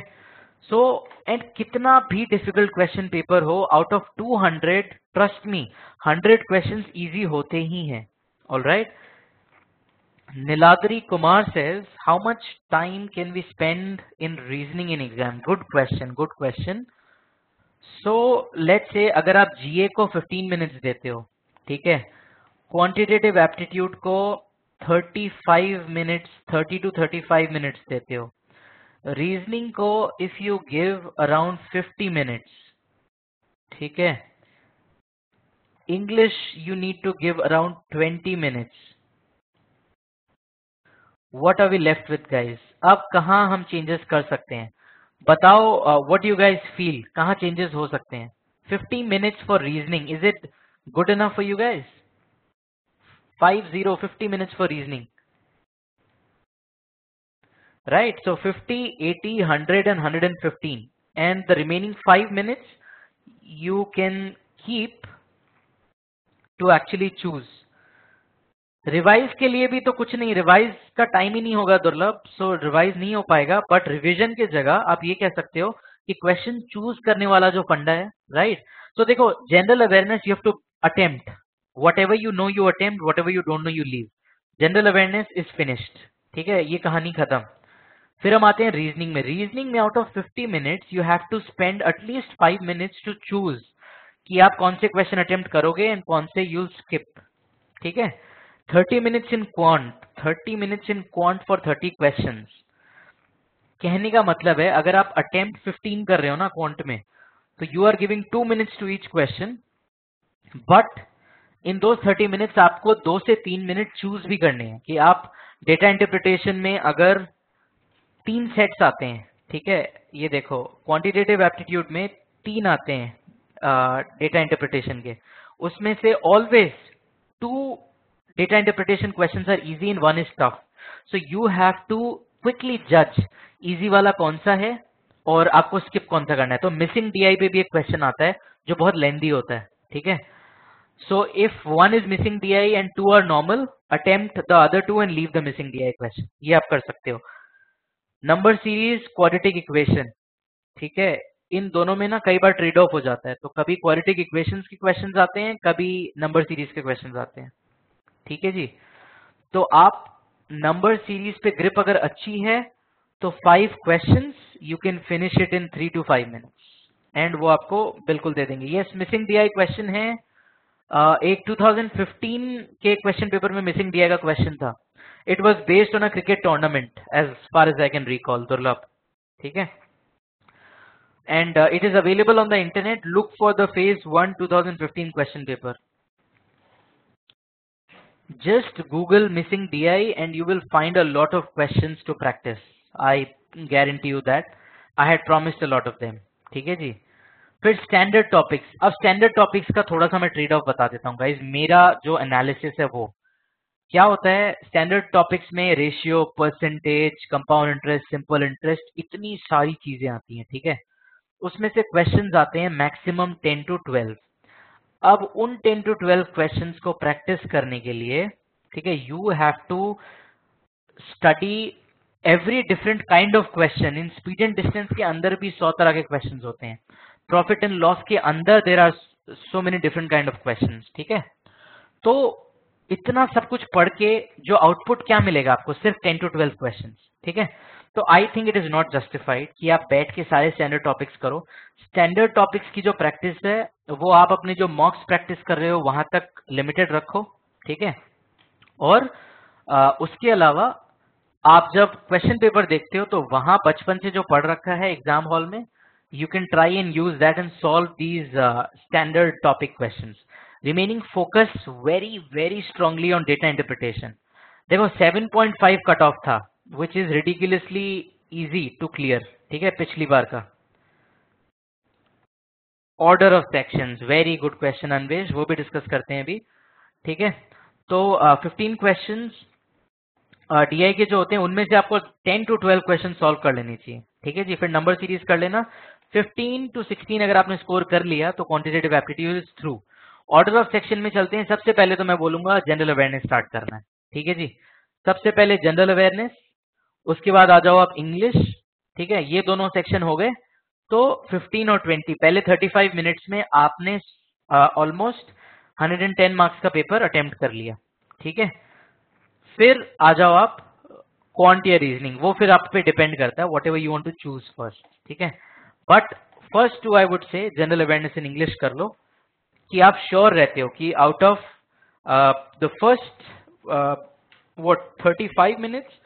so and कितना भी difficult question paper हो, out of 200, trust me, 100 questions easy होते ही हैं। All right, Niladri Kumar says, how much time can we spend in reasoning in exam? Good question, good question. So let's say अगर आप GA को 15 minutes देते हो, ठीक है, क्वांटिटेटिव एप्टीट्यूड को 35 मिनट्स, 30 to 35 मिनट्स देते हो, रीजनिंग को if you give around 50 minutes, ठीक है, English you need to give around 20 minutes, what are we left with guys? अब कहाँ हम चेंजेस कर सकते हैं बताओ, व्हाट यू गाइस फील, कहाँ चेंजेस हो सकते हैं? 50 minutes for reasoning, is it good enough for you guys? 50 minutes for reasoning, right? So 50, 80, 100 and 115, and the remaining 5 minutes you can keep to actually choose. Revise के लिए भी तो कुछ नहीं, रिवाइज का टाइम ही नहीं होगा दुर्लभ, सो रिवाइज नहीं हो पाएगा, बट रिवीजन के जगह आप ये कह सकते हो कि क्वेश्चन चूज करने वाला जो फंडा है, राइट? तो देखो, general awareness you have to attempt, whatever you know you attempt, whatever you don't know you leave. General awareness is finished, ठीक है, ये कहानी खत्म। फिर हम आते हैं रीजनिंग में। रीजनिंग में out of 50 minutes you have to spend at least 5 minutes to choose कि आप कौन से क्वेश्चन अटेम्प्ट करोगे एंड कौन से यूल स्किप। ठीक है, 30 minutes in quant, 30 minutes in quant for 30 questions. कहने का मतलब है अगर आप अटेम्प्ट 15 कर रहे हो ना क्वांट में, तो you are giving 2 minutes to each question, but in दो 30 मिनट्स आपको 2 से 3 मिनट चूज भी करने हैं कि आप डेटा इंटरप्रिटेशन में अगर 3 सेट्स आते हैं, ठीक है, ये देखो क्वांटिटेटिव एप्टीट्यूड में 3 आते हैं डेटा इंटरप्रिटेशन के, उसमें से always 2 data interpretation questions are easy and 1 is tough, so you have to quickly जज इजी वाला कौन सा है और आपको स्किप कौन सा करना है। तो मिसिंग डीआई पे भी एक क्वेश्चन आता है जो बहुत लेंदी होता है, ठीक है। So if one is missing DI and 2 are normal, attempt the other 2 and leave the missing DI question. ये आप कर सकते हो। नंबर सीरीज, क्वाड्रेटिक इक्वेशन, ठीक है, इन दोनों में ना कई बार ट्रेड ऑफ हो जाता है, तो कभी क्वाड्रेटिक इक्वेशंस के क्वेश्चंस आते हैं, कभी नंबर सीरीज के क्वेश्चंस आते हैं, ठीक है जी। तो आप नंबर सीरीज पे ग्रिप अगर अच्छी है तो 5 questions you can finish it in 3 to 5 minutes and वो आपको बिल्कुल दे देंगे। यस, मिसिंग DI क्वेश्चन है, एक 2015 के क्वेश्चन पेपर में मिसिंग डीआई का क्वेश्चन था। It was based on a cricket tournament as far as I can recall, दुर्लभ, ठीक है, and it is available on the internet. Look for the phase 1 2015 question paper, just Google missing DI and you will find a lot of questions to practice. I guarantee you that. I had promised a lot of them. ठीक है जी। फिर standard topics, अब standard topics का थोड़ा सा मैं trade off बता देता हूँ गाइज। मेरा जो एनालिसिस है वो क्या होता है, स्टैंडर्ड टॉपिक्स में ratio, percentage, compound interest, simple interest, इतनी सारी चीजें आती हैं, ठीक है। उसमें से क्वेश्चंस आते हैं मैक्सिमम 10 to 12। अब उन 10 to 12 क्वेश्चंस को प्रैक्टिस करने के लिए, ठीक है, you have to study every different kind of question in speed and distance के अंदर भी 100 तरह के क्वेश्चन होते हैं। प्रॉफिट एंड लॉस के अंदर there are so many different kind of question. ठीक है, तो इतना सब कुछ पढ़ के जो आउटपुट क्या मिलेगा आपको, सिर्फ 10 to 12 क्वेश्चन। ठीक है, तो I think it is not justified कि आप बैठ के सारे स्टैंडर्ड टॉपिक्स करो। स्टैंडर्ड टॉपिक्स की जो प्रैक्टिस है वो आप अपने जो मॉक्स प्रैक्टिस कर रहे हो वहां तक लिमिटेड रखो। ठीक है, और उसके अलावा आप जब क्वेश्चन पेपर देखते हो तो वहां बचपन से जो पढ़ रखा है एग्जाम हॉल में, you can try and use that and solve these standard topic questions. Remaining focus very very strongly on data interpretation. देखो 7.5 कट ऑफ था, which is ridiculously easy to clear. ठीक है, पिछली बार का। Order of sections, very good question Anvesh, वो भी discuss करते हैं अभी। ठीक है, तो 15 क्वेश्चंस डीआई के जो होते हैं उनमें से आपको 10 to 12 क्वेश्चन सॉल्व कर लेनी चाहिए। ठीक है जी, फिर नंबर सीरीज कर लेना। 15 to 16 अगर आपने स्कोर कर लिया तो quantitative aptitude is through. Order of section में चलते हैं। सबसे पहले तो मैं बोलूंगा जनरल अवेयरनेस स्टार्ट करना है। ठीक है जी, सबसे पहले जनरल अवेयरनेस, उसके बाद आ जाओ आप इंग्लिश। ठीक है, ये दोनों सेक्शन हो गए। तो 15 और 20, पहले 35 मिनट्स में आपने ऑलमोस्ट 110 मार्क्स का पेपर अटेम्प्ट कर लिया। ठीक है, फिर आ जाओ आप क्वांट या रीजनिंग, वो फिर आप पे डिपेंड करता है, whatever you want to choose first. ठीक है, but first two I would say general awareness in English कर लो, कि आप श्योर रहते हो कि out of the first what 35 minutes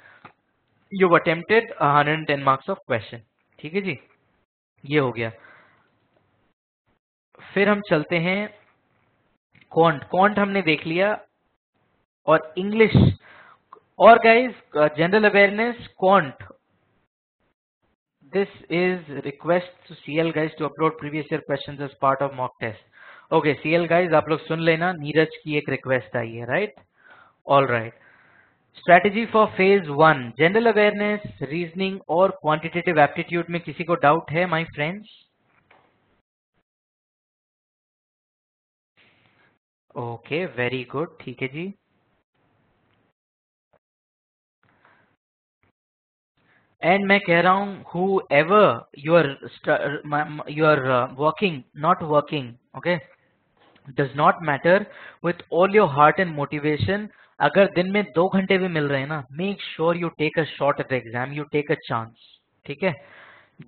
you attempted 110 marks of question. ठीक है जी, ये हो गया। फिर हम चलते हैं क्वांट। क्वांट हमने देख लिया, और इंग्लिश और guys general awareness quant, this is request to CL guys to upload previous year questions as part of mock test. Okay, CL guys आप लोग सुन लेना, नीरज की एक रिक्वेस्ट आई है, right? All right. Strategy for phase 1 general awareness, reasoning और quantitative aptitude में किसी को डाउट है my friends? Okay, very good, ठीक है जी। एंड मैं कह रहा हूं whoever you are working not working, okay, does not matter, with all your heart and motivation, अगर दिन में 2 घंटे भी मिल रहे हैं ना, make sure you take a shot at the exam, you take a chance। ठीक है,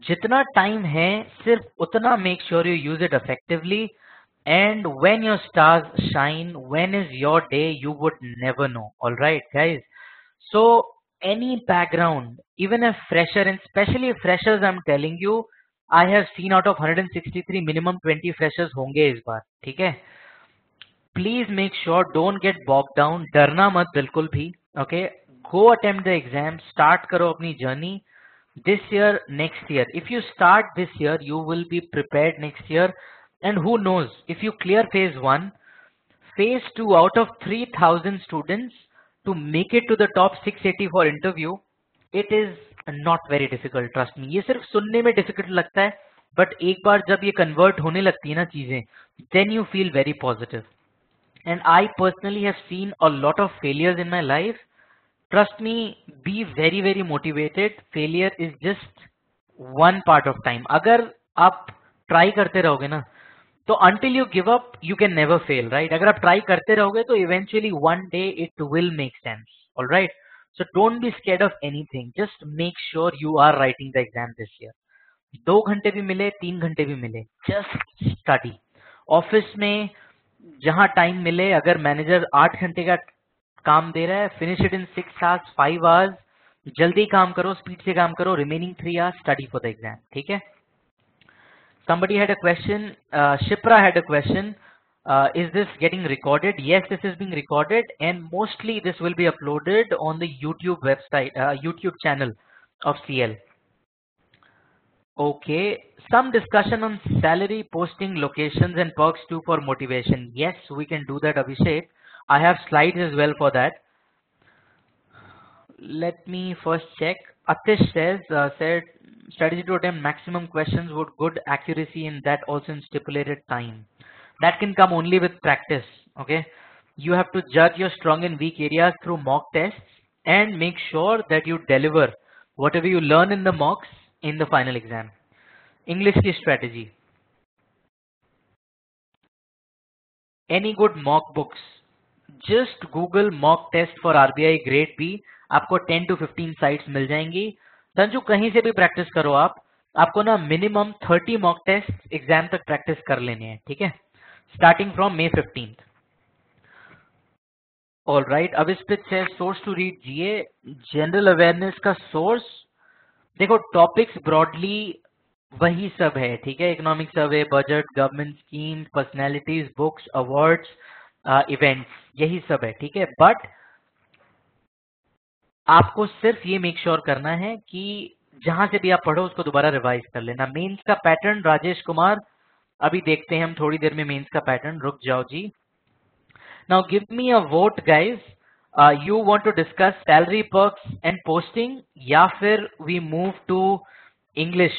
जितना टाइम है सिर्फ उतना make sure you use it effectively, and when your stars shine, when is your day, you would never know। All right guys, so any background, even a fresher, and especially freshers, I'm telling you, I have seen out of 163 minimum 20 freshers होंगे इस बार। ठीक है, please make sure don't get bogged down, डरना मत बिल्कुल भी। Okay, go attempt the exam, start करो अपनी journey this year, next year. If you start this year you will be prepared next year, and who knows, if you clear phase 1, phase 2 out of 3000 students to make it to the top 680 for interview, it is not very difficult, trust me। ये सिर्फ सुनने में difficult लगता है, but एक बार जब ये convert होने लगती है ना चीजें, then you feel very positive। And I personally have seen a lot of failures in my life। Trust me, be very very motivated। Failure is just one part of time। अगर आप try करते रहोगे ना, तो until you give up, you can never fail, right? अगर आप try करते रहोगे तो eventually one day it will make sense, all right? So don't be scared of anything, just make sure you are writing the exam this year। 2 घंटे भी मिले, 3 घंटे भी मिले, just study। ऑफिस में जहां टाइम मिले, अगर मैनेजर 8 घंटे का काम दे रहा है, finish it in 6 hours 5 hours, जल्दी काम करो, स्पीड से काम करो, remaining 3 hours study for the exam. ठीक है, somebody had a question, Shipra had a question, is this getting recorded? Yes, this is being recorded, and mostly this will be uploaded on the YouTube website, YouTube channel of CL। Okay, some discussion on salary, posting, locations and perks too for motivation. Yes, we can do that, Abhishek। I have slides as well for that। Let me first check। Atish said strategy to attempt maximum questions with good accuracy, and that also in stipulated time। That can come only with practice, okay? You have to judge your strong and weak areas through mock tests and make sure that you deliver Whatever you learn in the mocks, in the final exam. English की strategy. Any good mock books? Just Google mock test for RBI grade B. आपको 10 to 15 sites मिल जाएंगी. संजू कहीं से भी practice करो आप. आपको ना मिनिमम 30 मॉक टेस्ट एग्जाम तक प्रैक्टिस कर लेने हैं. ठीक है, starting from May 15th. All right, अब इस पे source to read GA. General awareness का सोर्स देखो, टॉपिक्स ब्रॉडली वही सब है. ठीक है, economic survey, budget, government scheme, personalities, books, awards, events, यही सब है. ठीक है, बट आपको सिर्फ ये मेक श्योर करना है कि जहां से भी आप पढ़ो उसको दोबारा रिवाइज कर लेना. मेंस का पैटर्न राजेश कुमार, अभी देखते हैं हम थोड़ी देर में मेंस का पैटर्न. रुक जाओ जी. Now give me a vote guys. You want to discuss salary perks and posting, या फिर वी मूव टू इंग्लिश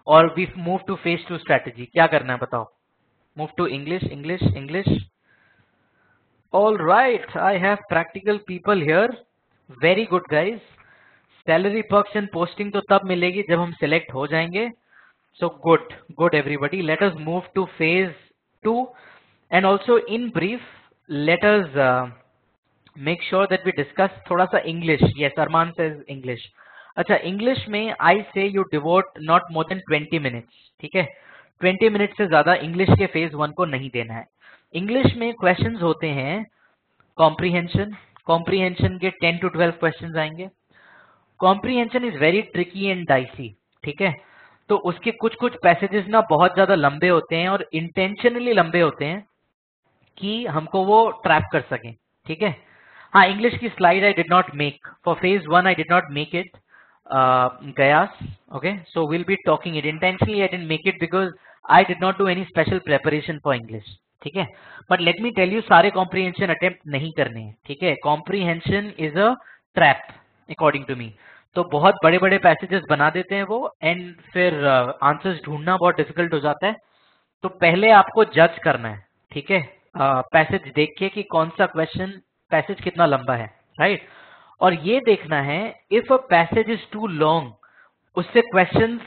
और we move to phase two strategy? क्या करना है बताओ? Move to English, English, English. All right, I have practical people here. Very good guys. Salary perks and posting तो तब मिलेगी जब हम सिलेक्ट हो जाएंगे. So good good everybody. Let us move to phase 2 and also in brief let us make sure that we discuss थोड़ा सा English. Yes, Arman says English. अच्छा, इंग्लिश में I say you devote not more than 20 minutes. ठीक है, 20 minute से ज्यादा English के phase 1 को नहीं देना है. इंग्लिश में क्वेश्चंस होते हैं कॉम्प्रीहेंशन. कॉम्प्रीहेंशन के 10 to 12 क्वेश्चंस आएंगे. Comprehension is very tricky and dicey. ठीक है, तो उसके कुछ कुछ पैसेजेस ना बहुत ज्यादा लंबे होते हैं और इंटेंशनली लंबे होते हैं कि हमको वो ट्रैप कर सकें. ठीक है, हाँ, इंग्लिश की slide I did not make for phase 1. I did not make it guys. Okay, so will be talking it intentionally. I didn't make it because I did not do any special preparation for English. ठीक है, but let me tell you, सारे comprehension attempt नहीं करने हैं. ठीक है, comprehension is a trap according to me. तो बहुत बड़े बड़े पैसेजेस बना देते हैं वो, एंड फिर आंसर्स ढूंढना बहुत डिफिकल्ट हो जाता है. तो पहले आपको जज करना है. ठीक है, पैसेज देख के कि कौन सा क्वेश्चन, पैसेज कितना लंबा है. राइट, और ये देखना है if a passage is too long, उससे क्वेश्चन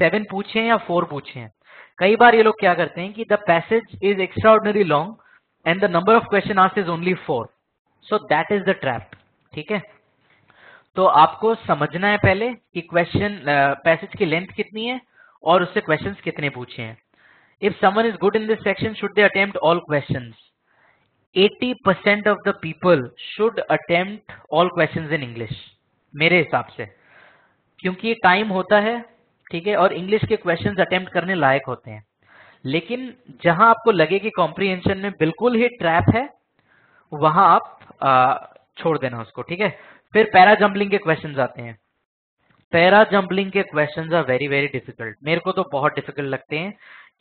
7 पूछे या 4 पूछे हैं. कई बार ये लोग क्या करते हैं कि the passage is extra ordinary long and the number of question asked is only 4. So that is the trap. ठीक है, तो आपको समझना है पहले कि क्वेश्चन पैसेज की लेंथ कितनी है और उससे क्वेश्चंस कितने पूछे हैं. If someone is good in this section, should they attempt all questions? 80% of the people should attempt all questions in English मेरे हिसाब से, क्योंकि टाइम होता है. ठीक है, और इंग्लिश के क्वेश्चंस अटेम्प्ट करने लायक होते हैं. लेकिन जहां आपको लगे कि कॉम्प्रीहेंशन में बिल्कुल ही ट्रैप है, वहां आप छोड़ देना उसको. ठीक है, फिर पैरा जंबलिंग के क्वेश्चंस आते हैं. पैरा जंबलिंग के questions are very very difficult. मेरे को तो बहुत डिफिकल्ट लगते हैं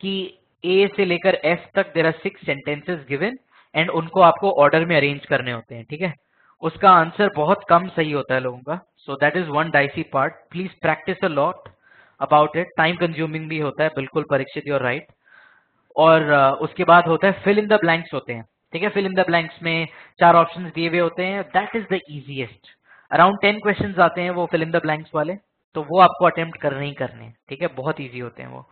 कि ए से लेकर एफ तक there are 6 sentences given and उनको आपको ऑर्डर में अरेंज करने होते हैं. ठीक है, उसका आंसर बहुत कम सही होता है लोगों का. So that is one dicey part. Please practice a lot about it. Time consuming भी होता है, बिल्कुल परीक्षित, यूर राइट. और उसके बाद होता है फिल इन द ब्लैंक्स होते हैं. ठीक है, फिल इन द ब्लैंक्स में 4 ऑप्शंस दिए हुए होते हैं. That is the easiest. Around 10 questions आते हैं वो फिल इन द ब्लैंक्स वाले, तो वो आपको अटेम्प्ट करने ही करने हैं. ठीक है, बहुत इजी होते हैं वो.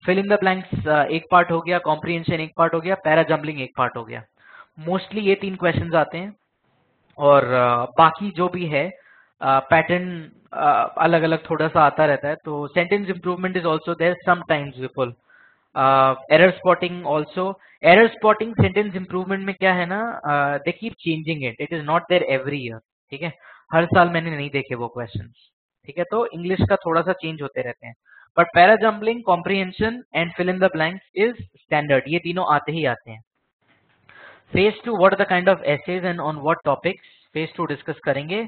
फिल इन द ब्लैंक्स एक पार्ट हो गया, कॉम्प्रीहेंशन एक पार्ट हो गया, पैरा जंबलिंग एक पार्ट हो गया. मोस्टली ये 3 क्वेश्चंस आते हैं. और बाकी जो भी है पैटर्न अलग अलग थोड़ा सा आता रहता है. तो sentence improvement is also there sometimes Vipul. Error spotting also. Error spotting sentence improvement में क्या है ना, they keep changing it. It is not there every year. ठीक है, हर साल मैंने नहीं देखे वो क्वेश्चंस. ठीक है, तो इंग्लिश का थोड़ा सा चेंज होते रहते हैं. But para jumbling, comprehension and fill in the blanks is standard. ये तीनों आते ही आते हैं. Phase 2, what are the kind of essays and on what topics? Phase 2 discuss करेंगे.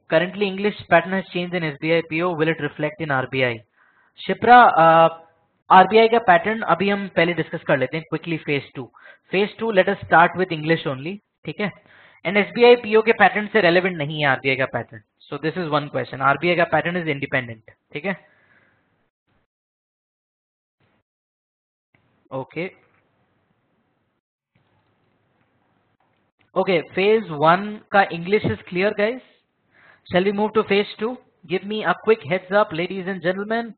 Currently English pattern has changed in SBI PO. Will it reflect in RBI? Shipra, RBI का pattern अभी हम पहले डिस्कस कर लेते हैं quickly. Phase 2. Phase 2 let us start with English only. ठीक है, एंड एसबीआई पीओ के पैटर्न से रेलेवेंट नहीं है आरबीआई का pattern. So this is one question. RBI का पैटर्न इज इंडिपेंडेंट. ठीक है, ओके ओके. फेज 1 का English is clear guys. Shall we move to phase 2? Give me a quick heads up, ladies and gentlemen.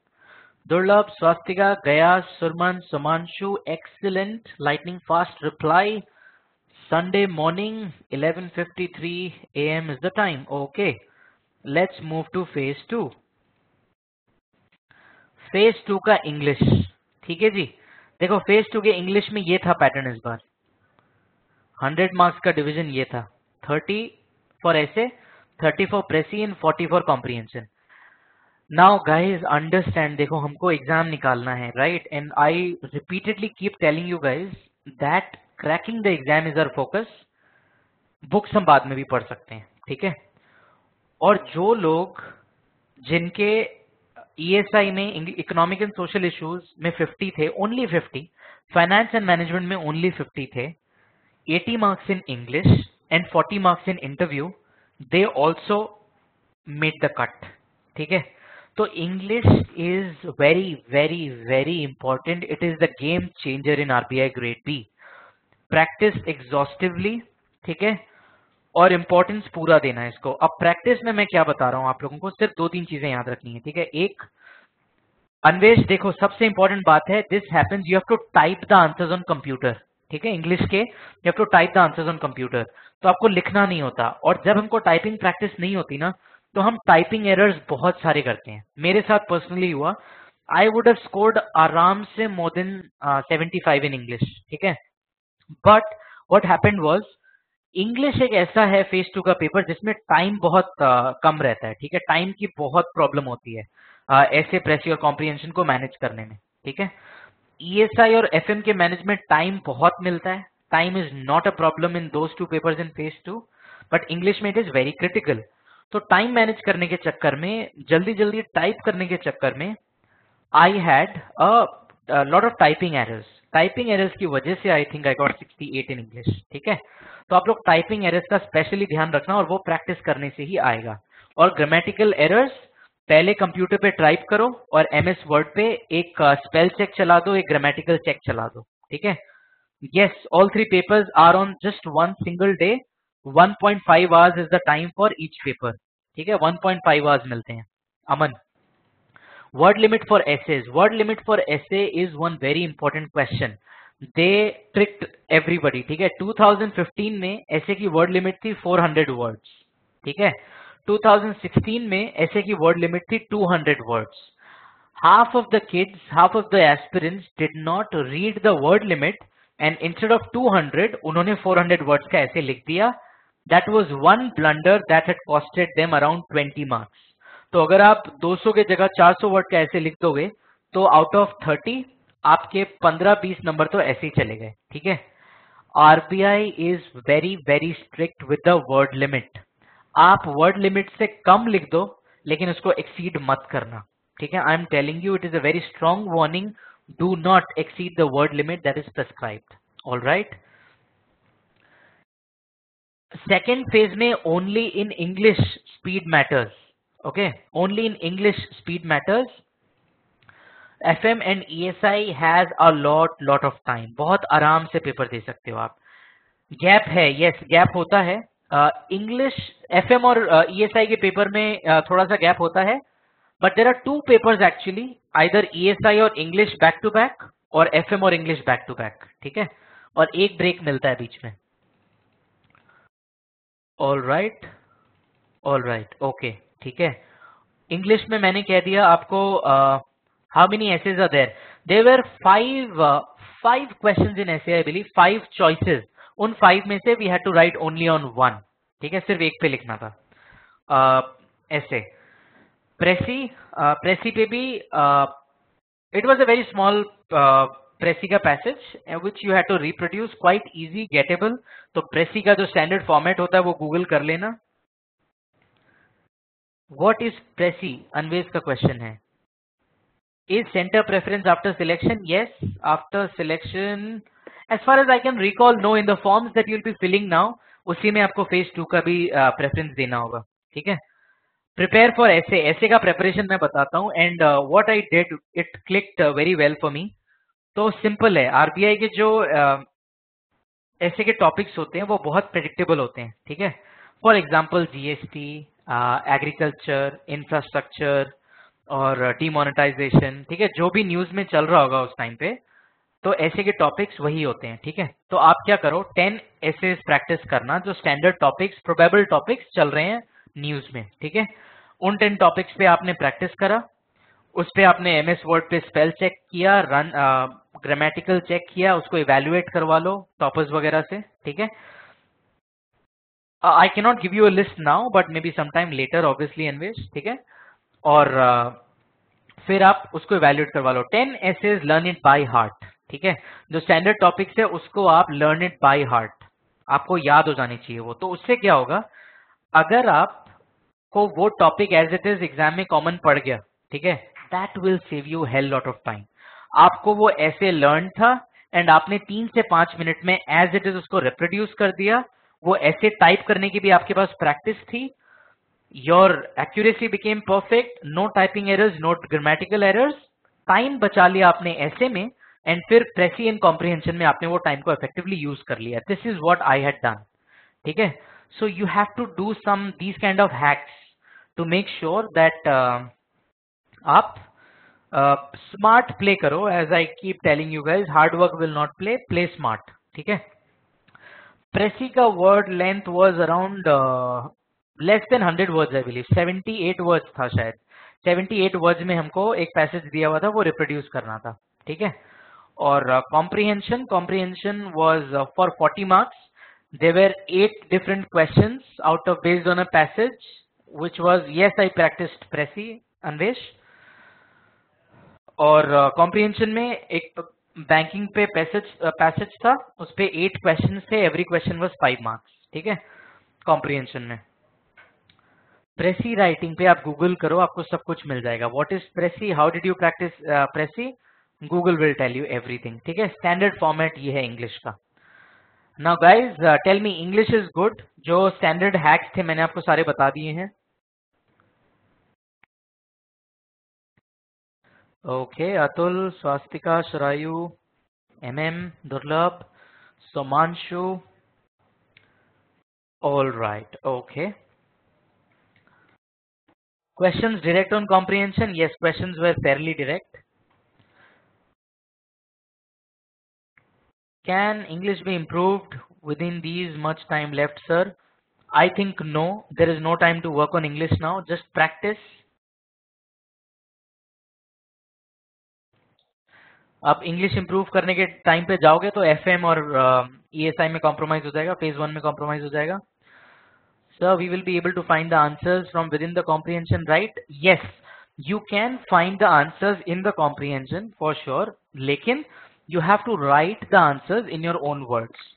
Durlabh, Swastika, Gaya, Surman, Sumanshu, excellent. Lightning fast reply. Sunday morning, 11:53 a.m. is the time. Okay, let's move to phase 2. phase 2 का English, ठीक है जी। देखो phase 2 के English में ये था pattern इस बार। 100 marks का डिवीजन ये था, 30 for essay, 30 for precis and 40 for comprehension. Now guys understand, देखो हमको एग्जाम निकालना है, right? And I repeatedly keep telling you guys that cracking the exam is our focus. Books हम बाद में भी पढ़ सकते हैं, ठीक है? और जो लोग जिनके ईएसआई में इकोनॉमिक एंड सोशल इश्यूज में 50 थे, ओनली 50, फाइनेंस एंड मैनेजमेंट में ओनली 50 थे, 80 marks in English and 40 marks in interview, they also made the cut, ठीक है? तो English is very very very important. It is the game changer in RBI grade B. Practice exhaustively, ठीक है? और importance पूरा देना है इसको। अब प्रैक्टिस में मैं क्या बता रहा हूं आप लोगों को, सिर्फ 2-3 चीजें याद रखनी है, ठीक है? एक, अन्वेश देखो सबसे इंपॉर्टेंट बात है, this happens you have to type the answers on computer, ठीक है? इंग्लिश के you have to type the answers on computer, तो आपको लिखना नहीं होता। और जब हमको टाइपिंग प्रैक्टिस नहीं होती ना, तो हम टाइपिंग एरर्स बहुत सारे करते हैं। मेरे साथ पर्सनली हुआ, आई वुड हैव स्कोर्ड आराम से मोर देन 75 इन इंग्लिश, ठीक है? But what happened was, English एक ऐसा है फेज 2 का पेपर जिसमें टाइम बहुत कम रहता है, ठीक है? टाइम की बहुत प्रॉब्लम होती है ऐसे प्रेसी और कॉम्प्रिहेंशन को मैनेज करने में, ठीक है? ईएसआई और एफएम के मैनेजमेंट टाइम बहुत मिलता है, time is not a problem in those two papers in phase 2, but English में इट इज वेरी क्रिटिकल। तो टाइम मैनेज करने के चक्कर में, जल्दी जल्दी टाइप करने के चक्कर में, I had a lot of typing errors. Typing errors की वजह से I think I got 68 in English, ठीक है? तो आप लोग टाइपिंग एरर्स का स्पेशली ध्यान रखना, और वो प्रैक्टिस करने से ही आएगा। और ग्रामेटिकल एरर्स पहले कंप्यूटर पे टाइप करो, और एमएस वर्ड पे एक स्पेल चेक चला दो, एक ग्रामेटिकल चेक चला दो, ठीक है? Yes, all 3 papers are on just one single day. 1.5 hours is the time for each paper, ठीक है? 1.5 आवर्स मिलते हैं। अमन, word limit for essays. Word limit for essay is one very important question. They tricked everybody, ठीक है? 2015 में essay की word limit थी 400 words, ठीक है? 2016 में essay की word limit थी 200 words. Half of the kids, half of the aspirants did not read the word limit, and instead of 200 उन्होंने 400 words का essay लिख दिया. That was one blunder that had costed them around 20 marks. तो अगर आप 200 के जगह 400 वर्ड का ऐसे लिख दोगे, तो आउट ऑफ 30 आपके 15-20 नंबर तो ऐसे ही चले गए, ठीक है? RBI is very very strict with the word limit. आप वर्ड लिमिट से कम लिख दो, लेकिन उसको एक्सीड मत करना, ठीक है? I am telling you, it is a very strong warning, do not exceed the word limit that is prescribed. All right, second phase में only in English speed matters, okay, only in English speed matters. FM and ESI has a lot of time, बहुत आराम से paper दे सकते हो आप। Gap है, yes gap होता है। इंग्लिश FM और ESI के पेपर में थोड़ा सा गैप होता है, but there are 2 papers actually, either ESI और इंग्लिश बैक टू बैक, और FM और इंग्लिश बैक टू बैक, ठीक है? और एक ब्रेक मिलता है बीच में। ऑल राइट, ओके, ठीक है? इंग्लिश में मैंने कह दिया आपको, how many essays are there? There were 5 questions in essay, I believe 5 choices. उन 5 में से we had to write only on 1, ठीक है? सिर्फ एक पे लिखना था ऐसे। प्रेसी पे भी it was a very small precis का passage which you had to reproduce, quite easy gettable. तो प्रेसी का जो स्टैंडर्ड फॉर्मेट होता है वो गूगल कर लेना। What is Prezi? Anvesh का क्वेश्चन है। Is center preference after selection? Yes, after selection. As far as I can recall, no. In the forms that you'll be filling now, उसी में आपको phase 2 का भी preference देना होगा, ठीक है? Prepare for essay. Essay का preparation मैं बताता हूँ, and what I did, it clicked very well for me. तो simple है, RBI के जो essay के topics होते हैं वो बहुत predictable होते हैं, ठीक है? For example, GST, agriculture, infrastructure और डीमोनेटाइजेशन, ठीक है, जो भी न्यूज में चल रहा होगा उस टाइम पे, तो ऐसे के टॉपिक्स वही होते हैं, ठीक है। तो आप क्या करो, 10 ऐसे प्रैक्टिस करना जो स्टैंडर्ड टॉपिक्स, प्रोबेबल टॉपिक्स चल रहे हैं न्यूज में, ठीक है। उन 10 टॉपिक्स पे आपने प्रैक्टिस करा, उस पे आपने एमएस वर्ड पे स्पेल चेक किया, रन ग्रामेटिकल चेक किया, उसको इवेल्युएट करवा लो टॉपर्स वगैरह से, ठीक है। I can not give you a list now but may be sometime later obviously anyways, ठीक है। और फिर आप उसको इवेल्युएट करवा लो। 10 essays learn it by heart, ठीक है। जो स्टैंडर्ड टॉपिक्स है उसको आप लर्न इट बाय हार्ट, आपको याद हो जानी चाहिए वो। तो उससे क्या होगा, अगर आपको वो topic as it is exam में कॉमन पड़ गया, ठीक है, that will save you hell lot of time. आपको वो ऐसे लर्न था एंड आपने 3 से 5 मिनट में एज इट इज उसको रिप्रोड्यूस कर दिया, वो ऐसे टाइप करने की भी आपके पास प्रैक्टिस थी, your accuracy became perfect, no typing errors, no grammatical errors, time बचा लिया आपने ऐसे में, एंड फिर प्रेसी एंड कॉम्प्रिहेंशन में आपने वो टाइम को इफेक्टिवली यूज कर लिया। This is what I had done, ठीक है। So you have to do some these kind of hacks to make sure that आप स्मार्ट प्ले करो। As I keep telling you guys, hard work will not play, play smart, ठीक है। Precis का word length was around less than 100 words, I believe 78 words था शायद। 78 words में हमको एक पैसेज दिया हुआ था, वो रिप्रोड्यूस करना था, ठीक है। और comprehension, comprehension was for 40 marks. There were 8 different questions out of based on a passage which was, yes I practised precis Anvesh. और कॉम्प्रिहेंशन में एक बैंकिंग पे पैसेज था, उस पे 8 क्वेश्चंस थे, एवरी क्वेश्चन वाज 5 मार्क्स, ठीक है, कॉम्प्रिहेंशन में। प्रेसी राइटिंग पे आप गूगल करो, आपको सब कुछ मिल जाएगा। What is precis, how did you practise precis, Google will tell you everything, ठीक है। स्टैंडर्ड फॉर्मेट ये है इंग्लिश का। Now guys tell me, English is good. जो स्टैंडर्ड हैक्स थे मैंने आपको सारे बता दिए हैं। Okay, Atul, Swastika, Sharayu, hmm, Durlabh, Somanshu, all right, okay. Questions direct on comprehension? Yes, questions were fairly direct. Can English be improved within these much time left, sir? I think no. There is no time to work on English now. Just practice. आप English improve करने के time पे जाओगे तो FM और ESI में compromise हो जाएगा, फेज 1 में कॉम्प्रोमाइज हो जाएगा। Sir, we will be able to find the answers from within the comprehension, right? Yes, you can find the answers in the comprehension for sure. लेकिन you have to write the answers in your own words.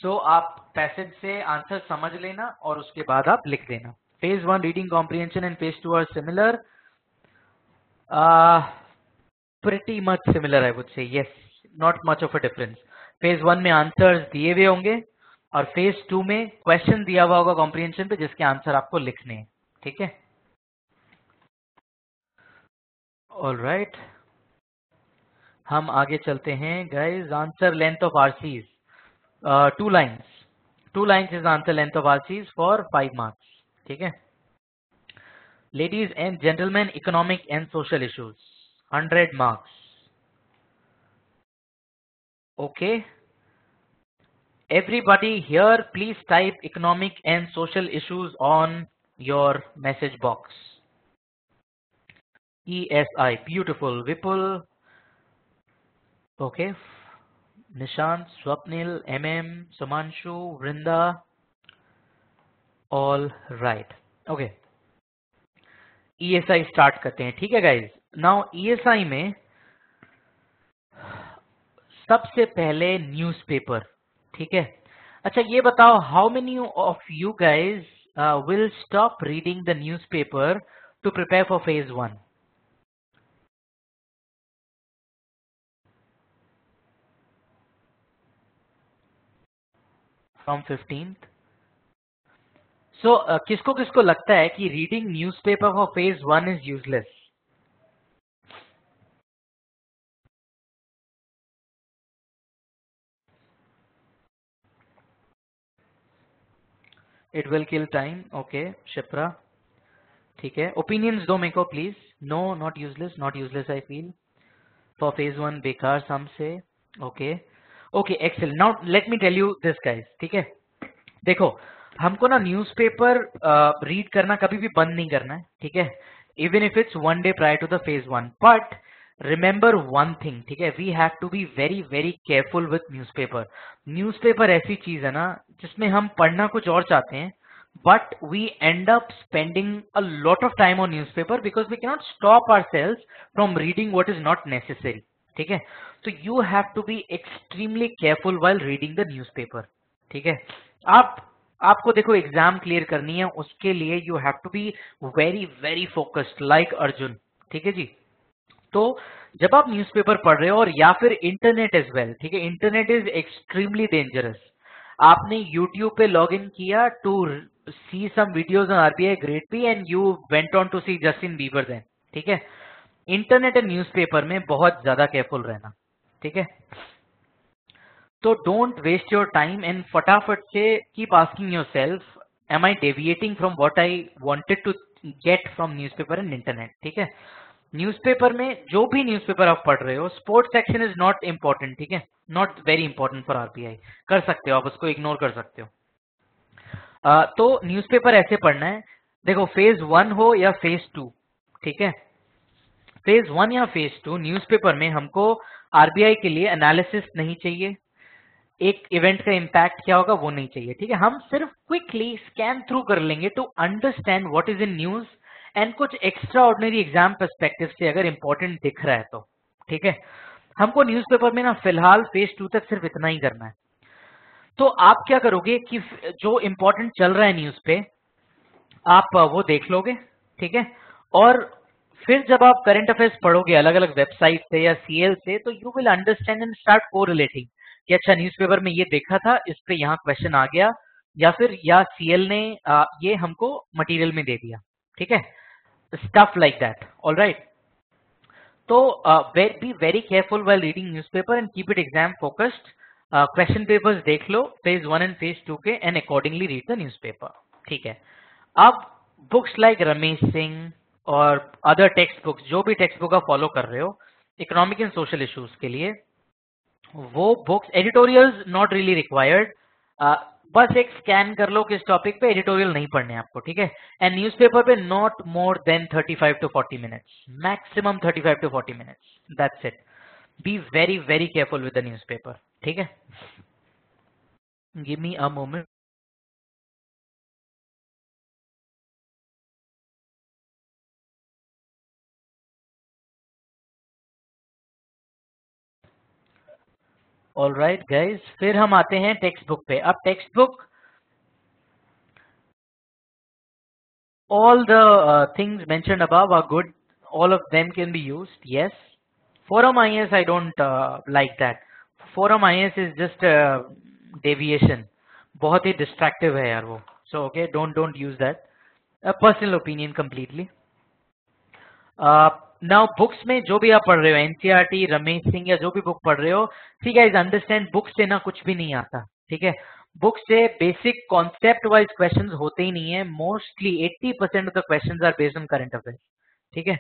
So आप passage से answer समझ लेना और उसके बाद आप लिख देना। Phase 1 reading comprehension and phase 2 are similar. Uh, Pretty much similar, I would say. Yes, not much of a difference. Phase 1 में आंसर्स दिए हुए होंगे और फेज 2 में क्वेश्चन दिया हुआ होगा कॉम्प्रिहेंशन पे, जिसके आंसर आपको लिखने हैं, ठीक है। ऑल राइट, हम आगे चलते हैं guys. Answer length of RCs 2 lines, 2 lines is answer length of RCs for 5 marks, ठीक है। Ladies and gentleman, economic and social issues 100 marks, okay. Everybody here, please type economic and social issues on your message box. ESI, beautiful. Vipul, okay. Nishant, Swapnil, MM, Sumanshu, Vrinda, all right. Okay. ESI start करते हैं, ठीक है guys. Now ESI में सबसे पहले newspaper, ठीक है। अच्छा ये बताओ, how many of you guys will stop reading the newspaper to prepare for phase 1? From 15th। So किसको किसको लगता है कि reading newspaper for phase 1 is useless? It will kill time, okay. Shipra, ठीक है, ओपिनियंस दो मेरे को please. No, not useless, not useless I feel for phase one, बेकार सम से। Okay okay, excel. Now let me tell you this guys, ठीक है। देखो, हमको ना न्यूज़पेपर रीड करना कभी भी बंद नहीं करना है, ठीक है, even if it's one day prior to the phase one. But remember one thing, ठीक है, we have to be very very careful with newspaper. Newspaper ऐसी चीज है ना जिसमें हम पढ़ना कुछ और चाहते हैं, but we end up spending a lot of time on newspaper because we cannot stop ourselves from reading what is not necessary, ठीक है। तो you have to be extremely careful while reading the newspaper, ठीक है। आप आपको देखो exam clear करनी है, उसके लिए you have to be very very focused like Arjun, ठीक है जी। तो जब आप न्यूज़पेपर पढ़ रहे हो, और या फिर इंटरनेट एज वेल, ठीक है, इंटरनेट इज एक्सट्रीमली डेंजरस। आपने यूट्यूब पे लॉग इन किया to see some videos on RBI grade B and you went on to see Justin Bieber then, ठीक है। इंटरनेट एंड न्यूज़पेपर में बहुत ज्यादा केयरफुल रहना, ठीक है। तो don't waste your time and फटाफट से keep asking yourself, am I deviating from what I wanted to get from newspaper and internet, ठीक है। न्यूज़पेपर में जो भी न्यूज़पेपर आप पढ़ रहे हो, sports section is not important, ठीक है, not very important for RBI, कर सकते हो आप उसको, इग्नोर कर सकते हो। तो न्यूज़पेपर ऐसे पढ़ना है, देखो फेज वन हो या फेज टू, ठीक है, फेज वन या फेज टू न्यूज़पेपर में हमको आरबीआई के लिए एनालिसिस नहीं चाहिए, एक इवेंट का इम्पैक्ट क्या होगा वो नहीं चाहिए, ठीक है। हम सिर्फ क्विकली स्कैन थ्रू कर लेंगे to understand what is in news and कुछ एक्स्ट्रा ऑर्डिनरी एग्जाम पर्सपेक्टिव से अगर इंपॉर्टेंट दिख रहा है तो, ठीक है। हमको न्यूज़पेपर में ना फिलहाल फेज टू तक सिर्फ इतना ही करना है। तो आप क्या करोगे कि जो इंपॉर्टेंट चल रहा है न्यूज पे, आप वो देख लोगे, ठीक है। और फिर जब आप करंट अफेयर्स पढ़ोगे अलग अलग वेबसाइट से या सीएल से, तो you will understand and start correlating कि अच्छा न्यूज़पेपर में ये देखा था, इस पे यहाँ क्वेश्चन आ गया, या फिर या सीएल ने ये हमको मटेरियल में दे दिया, ठीक है, स्टफ लाइक दैट, ऑलराइट। तो be very careful while reading newspaper and keep it exam focused. Question papers देख लो phase one and phase two के, and accordingly read the newspaper, ठीक है। अब बुक्स लाइक रमेश सिंह और अदर टेक्स्ट बुक्स, जो भी टेक्स्ट बुक आप फॉलो कर रहे हो इकोनॉमिक एंड सोशल इश्यूज के लिए, वो books, editorials not really required, बस एक स्कैन कर लो किस टॉपिक पे, एडिटोरियल नहीं पढ़ने आपको, ठीक है। एंड न्यूज़पेपर पे not more then 35 to 40 minutes, maximum 35 to 40 minutes, that's it. B very very careful with the newspaper, ठीक है। Give me a moment. All right guys, फिर हम आते हैं टेक्स्ट बुक पे। अब text book, all the things mentioned above are good, all of them can be used, yes. Forum IS I don't like that, forum IS is just a deviation, बहुत ही distractive है यार वो, so okay, don't use that, a personal opinion completely. Now books में जो भी आप पढ़ रहे हो, एनसीईआरटी, रमेश सिंह या जो भी बुक पढ़ रहे हो, ठीक है, इज अंडरस्टैंड बुक से ना कुछ भी नहीं आता, ठीक है। बुक से बेसिक कॉन्सेप्ट वाइज क्वेश्चंस होते ही नहीं है, mostly 80% of the questions are based on current affairs, ठीक है।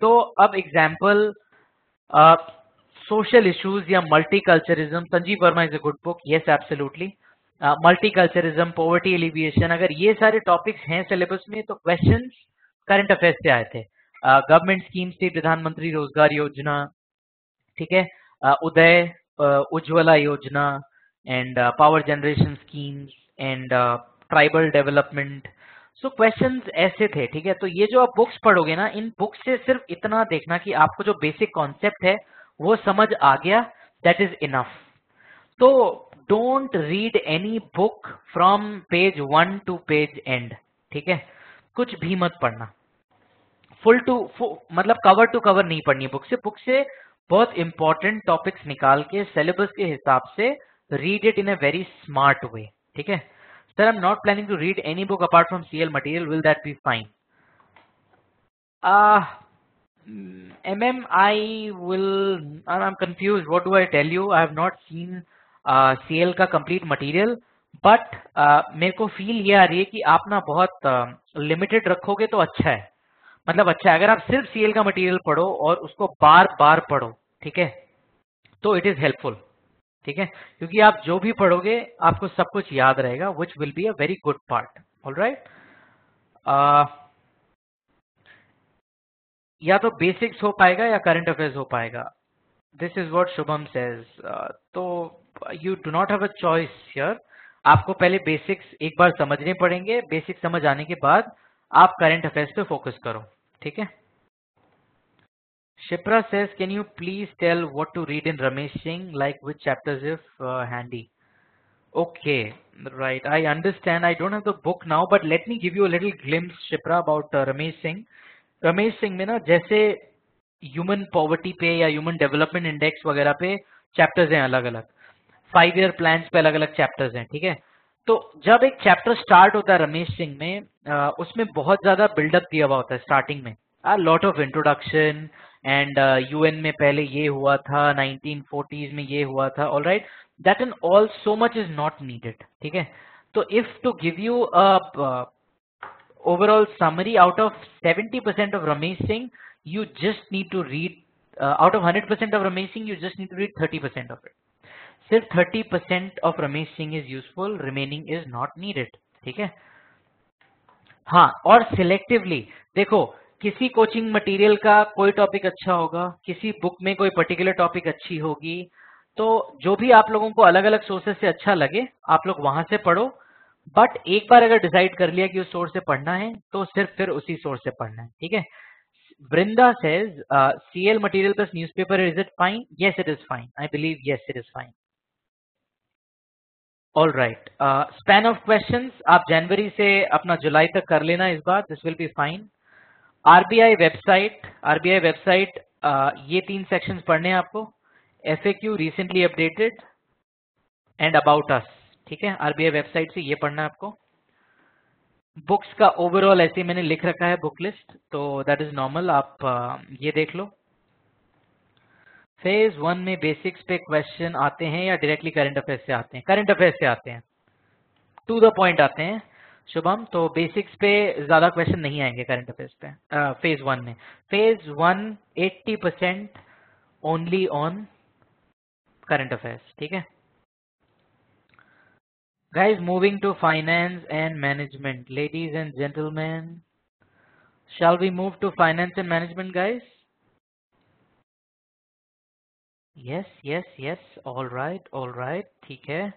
तो अब एग्जांपल, सोशल इश्यूज या multiculturalism, Sanjeev Verma is a good book, yes absolutely. Multiculturalism, poverty alleviation, अगर ये सारे टॉपिक्स हैं सिलेबस में तो क्वेश्चंस करंट अफेयर्स से आए थे। गवर्नमेंट स्कीम्स थी, प्रधानमंत्री रोजगार योजना, ठीक है, उदय, उज्ज्वला योजना, and power generation schemes, and tribal development. So questions ऐसे थे, ठीक है। तो ये जो आप बुक्स पढ़ोगे ना, इन बुक्स से सिर्फ इतना देखना कि आपको जो बेसिक कॉन्सेप्ट है वो समझ आ गया, दैट इज इनफ। तो don't read any book from page 1 to page and, ठीक है, कुछ भी मत पढ़ना, मतलब कवर टू कवर नहीं पढ़नी है बुक से। बुक से बहुत इंपॉर्टेंट टॉपिक्स निकाल के सिलेबस के हिसाब से read it in a very smart way, ठीक है। Sir, I am not planning to read any book apart from CL material, will that be fine? I will, I'm confused, what do I tell you? I have not seen CL का complete material, but मेरे को feel ये आ रही है कि आप ना बहुत लिमिटेड रखोगे तो अच्छा है, मतलब अच्छा है, अगर आप सिर्फ सीएल का मटेरियल पढ़ो और उसको बार बार पढ़ो, ठीक है, तो इट इज हेल्पफुल, ठीक है, क्योंकि आप जो भी पढ़ोगे आपको सब कुछ याद रहेगा, which will be a very good part. Alright, या तो बेसिक्स हो पाएगा या करंट अफेयर्स हो पाएगा। This is what Shubham says. तो you do not have a choice here. आपको पहले बेसिक्स एक बार समझने पड़ेंगे, बेसिक समझ आने के बाद आप करंट अफेयर्स पे फोकस करो, ठीक है। Shipra says, can you please tell what to read in Ramesh Singh, like which chapters if handy? Okay, right. I understand. I don't have the book now, but let me give you a little glimpse, Shipra, about Ramesh Singh. Ramesh Singh में ना जैसे human poverty पे या human development index वगैरह पे chapters हैं अलग अलग, 5 ईयर प्लान्स पे अलग अलग चैप्टर्स हैं, ठीक है। तो जब एक चैप्टर स्टार्ट होता है रमेश सिंह में, उसमें बहुत ज्यादा बिल्डअप दिया हुआ होता है स्टार्टिंग में, lot of introduction and UN में पहले ये हुआ था, 1940s में ये हुआ था, all right, that and all so much is not needed, ठीक है। तो if two give you overall summary, out of 70% of Ramesh Singh, you just need to read, out of 100% of Ramesh Singh, you just need to read 30% of it. सिर्फ 30% of Ramesh Singh is useful, remaining is not needed, ठीक है। हाँ, और selectively देखो, किसी coaching material का कोई topic अच्छा होगा, किसी बुक में कोई पर्टिकुलर टॉपिक अच्छी होगी, तो जो भी आप लोगों को अलग अलग सोर्सेस से अच्छा लगे आप लोग वहां से पढ़ो। बट एक बार अगर डिसाइड कर लिया कि उस सोर्स से पढ़ना है तो सिर्फ फिर उसी सोर्स से पढ़ना है, ठीक है। Vrinda says, CL material plus newspaper, is it fine? Yes it is fine, I believe yes it is fine. All right, span of questions आप जनवरी से अपना जुलाई तक कर लेना इस बार, this will be fine. RBI website, ये 3 सेक्शंस पढ़ने हैं आपको, FAQ recently updated and about us, ठीक है। आरबीआई वेबसाइट से ये पढ़ना है आपको। बुक्स का ओवरऑल ऐसे मैंने लिख रखा है बुक लिस्ट, तो दैट इज नॉर्मल, आप ये देख लो। फेज 1 में बेसिक्स पे क्वेश्चन आते हैं या डायरेक्टली करंट अफेयर्स से आते हैं? करंट अफेयर्स से आते हैं, टू द पॉइंट आते हैं शुभम, तो बेसिक्स पे ज्यादा क्वेश्चन नहीं आएंगे करंट अफेयर्स पे फेज 1 में। Phase 1 80% only on current affairs, ठीक है। Guys, moving to finance and management, ladies and gentlemen, shall we move to finance and management, guys? Yes, all right, ठीक है।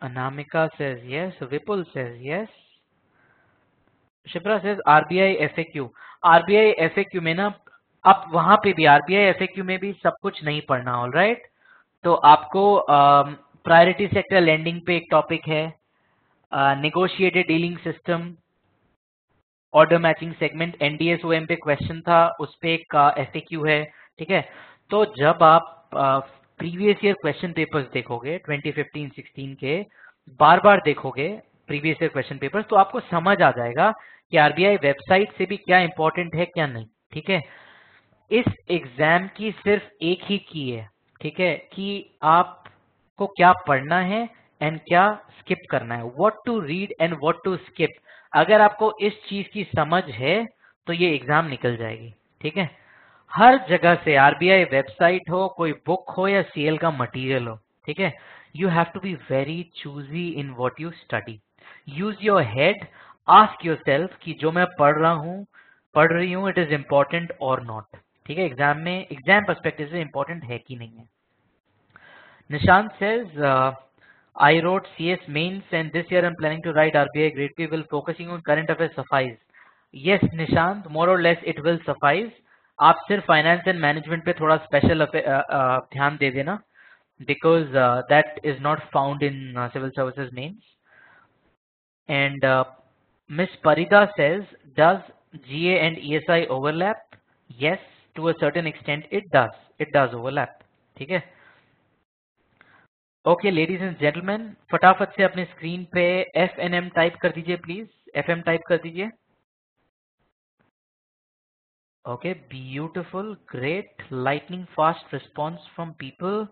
Anamika says yes, Vipul says yes, Shipra says RBI FAQ. RBI FAQ में ना, अब वहां पे भी RBI FAQ में भी सब कुछ नहीं पढ़ना, ऑल राइट। तो आपको प्रायोरिटी सेक्टर लैंडिंग पे एक टॉपिक है, negotiated dealing system, order matching segment, NDSOM पे क्वेश्चन था, उस पे एक एफएक्यू है, ठीक है। तो जब आप प्रीवियस ईयर क्वेश्चन पेपर्स देखोगे 2015-16 के, बार बार देखोगे प्रीवियस ईयर क्वेश्चन पेपर्स, तो आपको समझ आ जाएगा कि आरबीआई वेबसाइट से भी क्या इंपॉर्टेंट है क्या नहीं, ठीक है। इस एग्जाम की सिर्फ एक ही की है, ठीक है, कि आपको क्या पढ़ना है एंड क्या स्किप करना है, what to read and what to skip. अगर आपको इस चीज की समझ है तो ये एग्जाम निकल जाएगी, ठीक है। हर जगह से, आरबीआई वेबसाइट हो, कोई बुक हो या सीएल का मटेरियल हो, ठीक है, you have to be very choosy in what you study. Use your head, ask yourself कि जो मैं पढ़ रही हूँ, इट इज इम्पोर्टेंट और नॉट, ठीक है। एग्जाम में, एग्जाम पर्सपेक्टिव से इम्पोर्टेंट है कि नहीं है। Nishant says, I wrote CS mains and this year I'm planning to write RBI grade P, will focusing on current affairs suffice? Yes Nishant, more or less it will suffice। आप सिर्फ finance and management पे थोड़ा special ध्यान दे देना, because that is not found in civil services mains. And Miss Parida says, does GA and ESI overlap? Yes, to a certain extent it does. It does overlap, ठीक है। Okay ladies and gentleman, फटाफट से अपने screen पे FNM type कर दीजिए please, FM type कर दीजिए। Okay, beautiful, great, lightning fast response from people.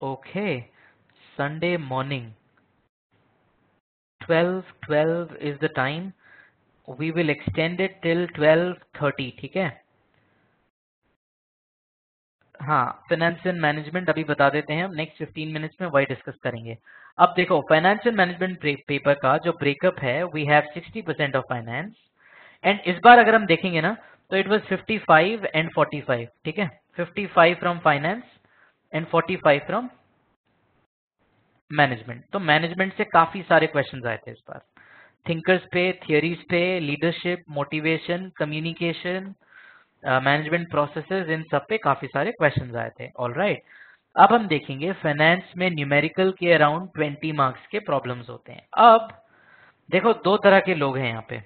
Okay, Sunday morning, 12 is the time. We will extend it till 12:30. ठीक है? हाँ, फाइनेंस एंड मैनेजमेंट अभी बता देते हैं हम, नेक्स्ट 15 मिनट्स में वही डिस्कस करेंगे। अब देखो, फाइनेंस एंड मैनेजमेंट पेपर का जो ब्रेकअप है, we have 60% of finance, and इस बार अगर हम देखेंगे ना, तो इट वाज 55 एंड 45। ठीक है, 55 from finance and 45 from management. तो मैनेजमेंट से काफी सारे क्वेश्चंस आए थे इस बार, थिंकर्स पे, थियरीज पे, leadership, motivation, communication, management processes, इन सब पे काफी सारे क्वेश्चंस आए थे। ऑल राइट, अब हम देखेंगे फाइनेंस में न्यूमेरिकल के अराउंड 20 मार्क्स के प्रॉब्लम्स होते हैं। अब देखो, दो तरह के लोग हैं यहाँ पे।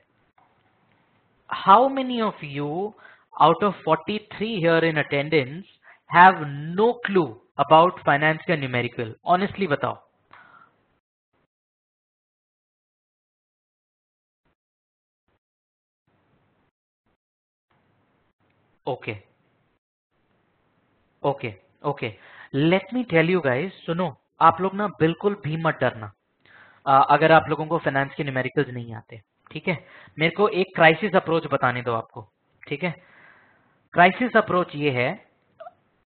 How many of you out of 43 here in attendance have no clue about finance का न्यूमेरिकल? ऑनेस्टली बताओ। Okay okay okay, let me tell you guys, सुनो, आप लोग ना बिल्कुल भी मत डरना अगर आप लोगों को फाइनेंस के न्यूमेरिकल्स नहीं आते। ठीक है, मेरे को एक क्राइसिस अप्रोच बताने दो आपको। ठीक है, क्राइसिस अप्रोच ये है,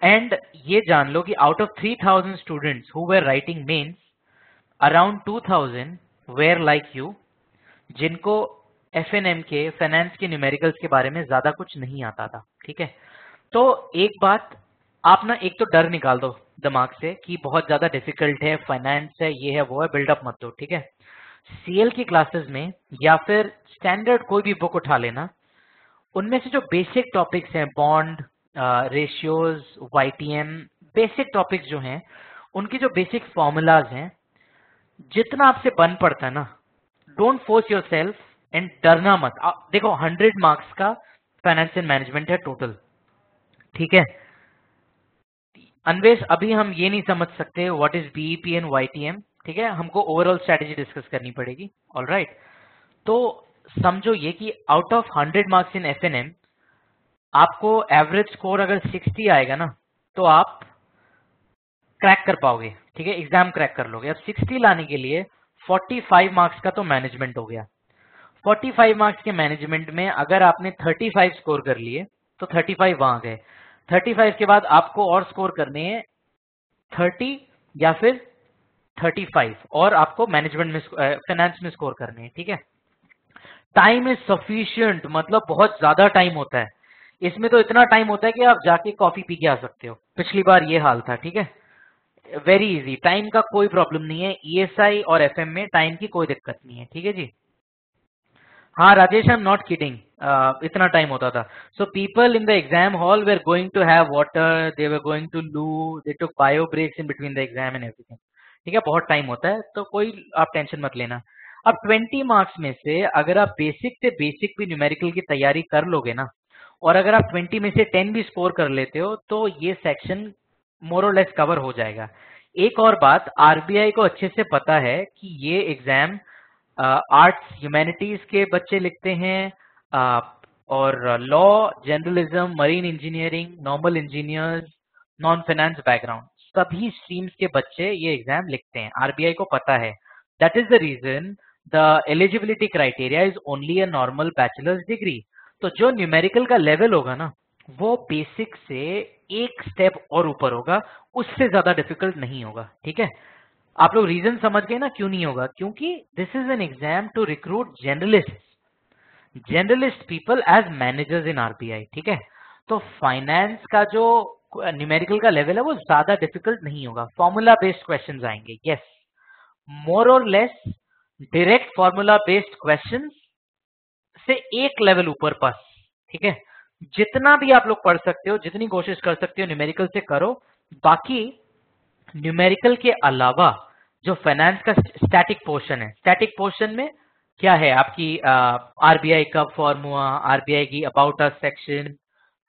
एंड ये जान लो कि out of 3000 students who were writing mains, around 2000 were like you, जिनको एफएनएम के फाइनेंस के न्यूमेरिकल्स के बारे में ज्यादा कुछ नहीं आता था। ठीक है, तो एक बात, आप ना एक तो डर निकाल दो दिमाग से कि बहुत ज्यादा डिफिकल्ट है, फाइनेंस है, ये है, वो है, बिल्डअप मत दो। ठीक है, सीएल की क्लासेस में या फिर स्टैंडर्ड कोई भी बुक उठा लेना, उनमें से जो बेसिक टॉपिक्स हैं, bond, ratios, YTM, basic topics जो हैं, उनकी जो बेसिक फॉर्मूलाज हैं, जितना आपसे बन पड़ता है ना, don't force your self and डरना मत। देखो, 100 मार्क्स का फाइनेंस एंड मैनेजमेंट है टोटल। ठीक है, अनवेश अभी हम ये नहीं समझ सकते what is BEP and YTM. ठीक है, हमको ओवरऑल स्ट्रेटेजी डिस्कस करनी पड़ेगी। ऑल राइट, तो समझो ये कि आउट ऑफ 100 मार्क्स इन एफएनएम, आपको एवरेज स्कोर अगर 60 आएगा ना, तो आप क्रैक कर पाओगे। ठीक है, एग्जाम क्रैक कर लोगे। अब 60 लाने के लिए 45 मार्क्स का तो मैनेजमेंट हो गया। 45 मार्क्स के मैनेजमेंट में अगर आपने 35 स्कोर कर लिए, तो 35 वहां गए। 35 के बाद आपको और स्कोर करने हैं 30 या फिर 35, और आपको मैनेजमेंट में, फाइनेंस में स्कोर करने हैं। ठीक है, टाइम इज सफिशियंट, मतलब बहुत ज्यादा टाइम होता है इसमें। तो इतना टाइम होता है कि आप जाके कॉफी पी के आ सकते हो। पिछली बार ये हाल था। ठीक है, वेरी इजी, टाइम का कोई प्रॉब्लम नहीं है। ईएसआई और एफएम में टाइम की कोई दिक्कत नहीं है। ठीक है जी। हाँ Rajesh, I am not kidding, इतना टाइम होता था। So people in the exam hall were going to have water, they were going to loo, they took bio breaks in between the exam and everything. ठीक है, बहुत time होता है, तो कोई आप टेंशन मत लेना। अब 20 मार्क्स में से अगर आप बेसिक से बेसिक भी न्यूमेरिकल की तैयारी कर लोगे ना, और अगर आप 20 में से 10 भी स्कोर कर लेते हो, तो ये सेक्शन मोर और लेस कवर हो जाएगा। एक और बात, आरबीआई को अच्छे से पता है कि ये एग्जाम आर्ट्स ह्यूमैनिटीज के बच्चे लिखते हैं, और law, journalism, marine engineering, normal engineers, non finance background, सभी स्ट्रीम्स के बच्चे ये एग्जाम लिखते हैं। आरबीआई को पता है। That is the reason the eligibility criteria is only a normal bachelor's degree. तो जो न्यूमेरिकल का लेवल होगा ना, वो बेसिक से एक स्टेप और ऊपर होगा, उससे ज्यादा डिफिकल्ट नहीं होगा। ठीक है, आप लोग रीजन समझ गए ना क्यों नहीं होगा? क्योंकि this is an exam to recruit generalist people as managers in RBI. ठीक है, तो फाइनेंस का जो न्यूमेरिकल का लेवल है, वो ज्यादा डिफिकल्ट नहीं होगा। फॉर्मूला बेस्ड क्वेश्चंस आएंगे, यस, मोर और less direct formula based questions से एक लेवल ऊपर पास। ठीक है, जितना भी आप लोग पढ़ सकते हो, जितनी कोशिश कर सकते हो न्यूमेरिकल से करो। बाकी न्यूमेरिकल के अलावा जो फाइनेंस का स्टैटिक पोर्शन है, स्टैटिक पोर्शन में क्या है आपकी, आरबीआई का फॉर्मूला, आरबीआई की अबाउट अस सेक्शन,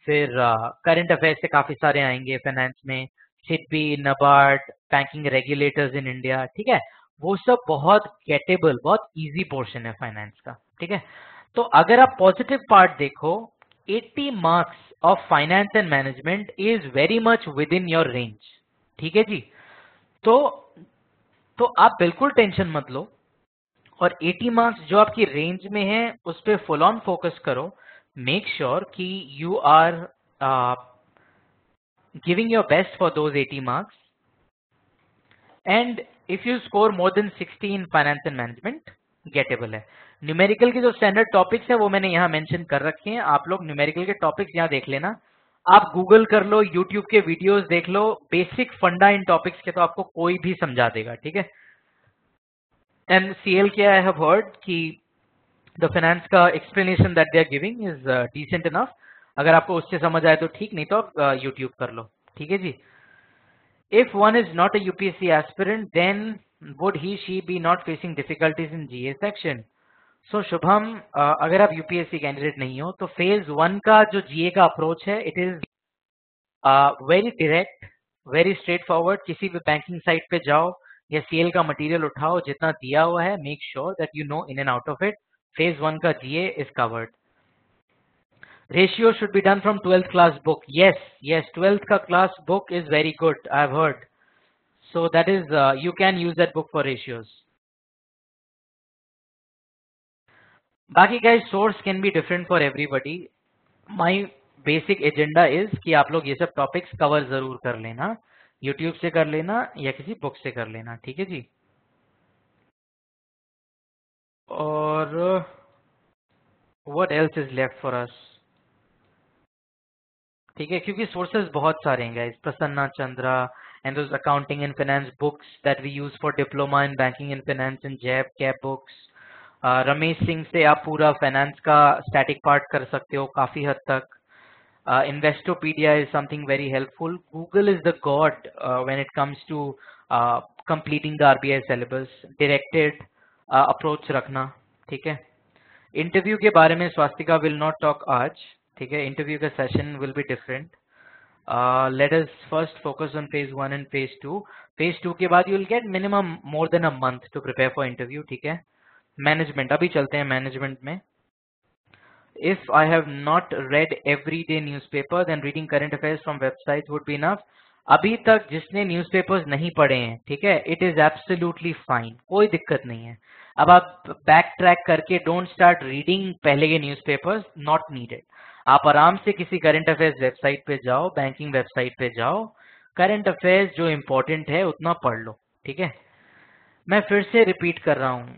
फिर करंट अफेयर्स से काफी सारे आएंगे फाइनेंस में, SIDBI, NABARD, banking regulators in India. ठीक है, वो सब बहुत गेटेबल, बहुत इजी पोर्शन है फाइनेंस का। ठीक है, तो अगर आप पॉजिटिव पार्ट देखो, 80 marks of finance and management is very much with in your range. ठीक है जी। तो तो आप बिल्कुल टेंशन मत लो, और 80 मार्क्स जो आपकी रेंज में है उस पे फुल ऑन फोकस करो. मेक श्योर कि you are giving your best for those 80 marks. And if you score more than 60 in finance and management, getable है. न्यूमेरिकल के जो स्टैंडर्ड टॉपिक्स है वो मैंने यहाँ मेंशन कर रखे हैं. आप लोग न्यूमेरिकल के टॉपिक्स यहाँ देख लेना. आप गूगल कर लो, यूट्यूब के वीडियोस देख लो. बेसिक फंडा इन टॉपिक्स के तो आपको कोई भी समझा देगा. ठीक है. एंड सीएल के आई हैव हर्ड कि द फाइनेंस का explanation that they are giving is decent enough. अगर आपको उससे समझ आए तो ठीक, नहीं तो आप यूट्यूब कर लो. ठीक है जी. If one is not a UPSC aspirant, then would he she be not facing difficulties in GA section? So Shubham, अगर आप यूपीएससी कैंडिडेट नहीं हो तो फेज 1 का जो जीए का अप्रोच है, it is very direct, very straight forward. किसी भी बैंकिंग साइट पे जाओ या सीएल का मटेरियल उठाओ, जितना दिया हुआ है, make sure that you know in and out of it. Phase 1 का GA is covered. Ratio should be done from 12th class book. Yes, yes, 12th का class book is very good. I've heard. So that is, you can use that book for ratios. बाकी guys, source can be different for everybody. My basic agenda is कि आप लोग ये सब topics cover जरूर कर लेना. YouTube से कर लेना या किसी book से कर लेना. ठीक है जी. और what else is left for us? ठीक है, क्योंकि सोर्सेज बहुत सारे हैं guys. Prasanna Chandra and those accounting and finance books that we use for diploma in banking and finance and JAIIB CAIIB books. Ramesh Singh से आप पूरा फाइनेंस का स्टैटिक पार्ट कर सकते हो काफी हद तक. Investopedia is something very helpful. Google is the god when it comes to completing the RBI syllabus. Directed approach रखना. ठीक है. इंटरव्यू के बारे में स्वास्तिका will not talk आज. ठीक है. इंटरव्यू का session will be different. Let us first focus on phase 1 and phase 2. Phase 2 के बाद you will get minimum more than a month to prepare for interview. ठीक है. मैनेजमेंट, अभी चलते हैं मैनेजमेंट में. If I have not read everyday newspaper, then reading current affairs from websites would be enough. अभी तक जिसने न्यूज़पेपर्स नहीं पढ़े हैं, ठीक है, इट इज एब्सोल्युटली फाइन, कोई दिक्कत नहीं है. अब आप बैक ट्रैक करके डोंट स्टार्ट रीडिंग पहले के न्यूज़पेपर्स, नॉट नीडेड. आप आराम से किसी करंट अफेयर्स वेबसाइट पे जाओ, बैंकिंग वेबसाइट पे जाओ, करंट अफेयर्स जो इम्पोर्टेंट है उतना पढ़ लो. ठीक है. मैं फिर से रिपीट कर रहा हूँ,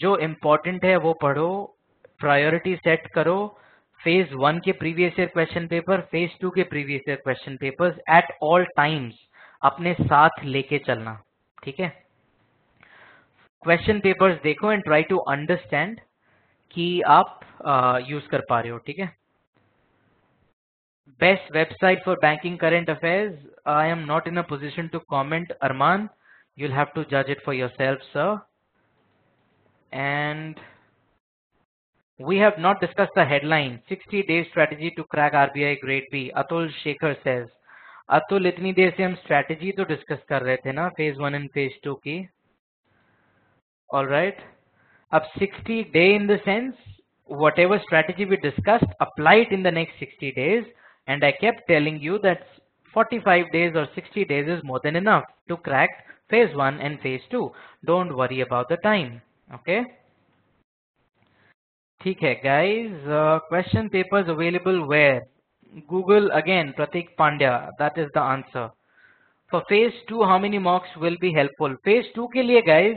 जो इम्पोर्टेंट है वो पढ़ो, प्रायोरिटी सेट करो. फेज 1 के previous year question paper, phase 2 के previous year question papers at all times अपने साथ लेके चलना. ठीक है. क्वेश्चन पेपर्स देखो एंड ट्राई टू अंडरस्टैंड कि आप यूज कर पा रहे हो. ठीक है. Best website for banking current affairs, I am not in a position to comment. Arman, you'll have to judge it for yourself, sir. And we have not discussed the headline, 60-day strategy to crack RBI grade B. Atul Shekhar says. Atul, इतनी देर से हम strategy तो discuss कर रहे थे ना phase 1 and phase 2 की. All right. अब 60 day in the sense whatever strategy we discussed, apply it in the next 60 days. And I kept telling you that 45 days or 60 days is more than enough to crack phase 1 and phase 2. Don't worry about the time. Okay. ठीक है guys. Question papers available where? Google again, Pratik Pandya. That is the answer. For phase 2, how many mocks will be helpful? Phase 2 के लिए guys,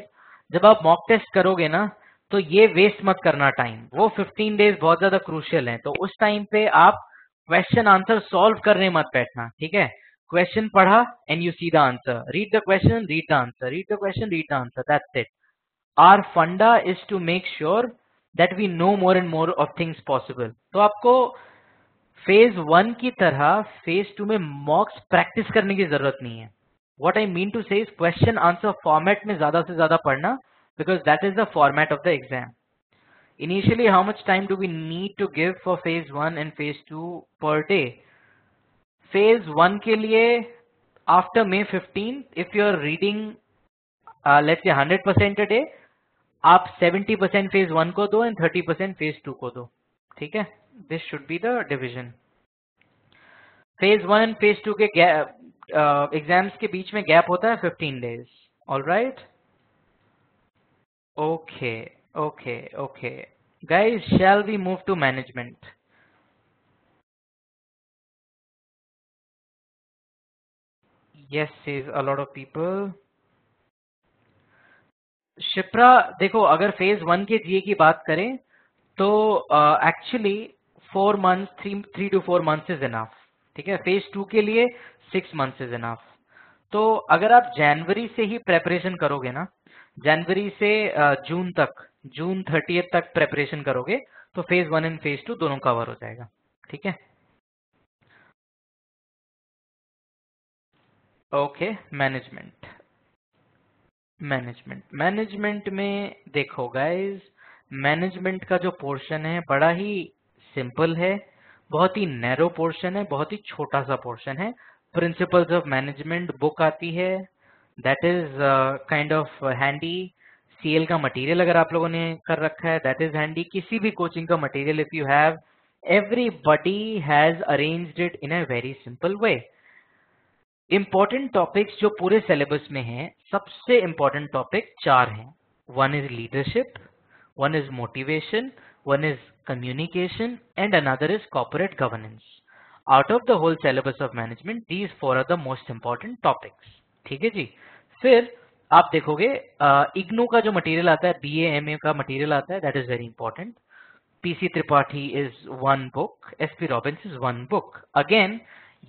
जब आप mock test करोगे ना, तो ये वेस्ट मत करना टाइम. वो 15 डेज बहुत ज्यादा क्रूशियल है. तो उस टाइम पे आप क्वेश्चन आंसर सॉल्व करने मत बैठना. ठीक है. क्वेश्चन पढ़ा and you see the answer. Read the question, read the answer, read the question, read the answer. That's it. Our funda is to make sure that we know more and more of things possible. तो आपको phase 1 की तरह phase 2 में मॉक्स practice करने की जरूरत नहीं है. What I mean to say is question answer format में ज्यादा से ज्यादा पढ़ना, because that is the format of the exam. Initially, how much time do we need to give for phase 1 and phase 2 per day? Phase 1 के लिए after May 15, if you are reading let's say 100% a day, आप 70% phase 1 को दो and 30% phase 2 को दो. ठीक है. This should be the division. Phase 1 and phase 2 के एग्जाम्स के बीच में गैप होता है 15 days. All right. Okay. Okay, okay. Guys, shall we move to management? Yes, says a lot of people. Shipra, देखो अगर फेज 1 के जीए की बात करें तो actually 4 months, 3 to 4 months is enough. ठीक है, फेज 2 के लिए 6 months इज इनफ. तो अगर आप जनवरी से ही प्रेपरेशन करोगे ना, जनवरी से जून तक, जून 30th तक प्रेपरेशन करोगे तो फेज 1 एंड फेज 2 दोनों कवर हो जाएगा. ठीक है. Okay, management. मैनेजमेंट में देखो गाइस, मैनेजमेंट का जो पोर्शन है बड़ा ही सिंपल है, बहुत ही नैरो पोर्शन है, बहुत ही छोटा सा पोर्शन है. प्रिंसिपल्स ऑफ मैनेजमेंट बुक आती है, that is kind of handy. CL का मटेरियल अगर आप लोगों ने कर रखा है, दैट इज हैंडी. किसी भी कोचिंग का material if you have, everybody has arranged it in a very simple way. Important topics जो पूरे सिलेबस में हैं, सबसे इंपॉर्टेंट टॉपिक 4 हैं. One is leadership, one is motivation, one is communication and another is corporate governance. Out of the whole syllabus of management these 4 are the most important topics. ठीक है जी. फिर आप देखोगे इग्नू का जो मटेरियल आता है, बीए एमए का मटेरियल आता है, that is very important. PC Tripathi is one book, SP Robbins is one book. Again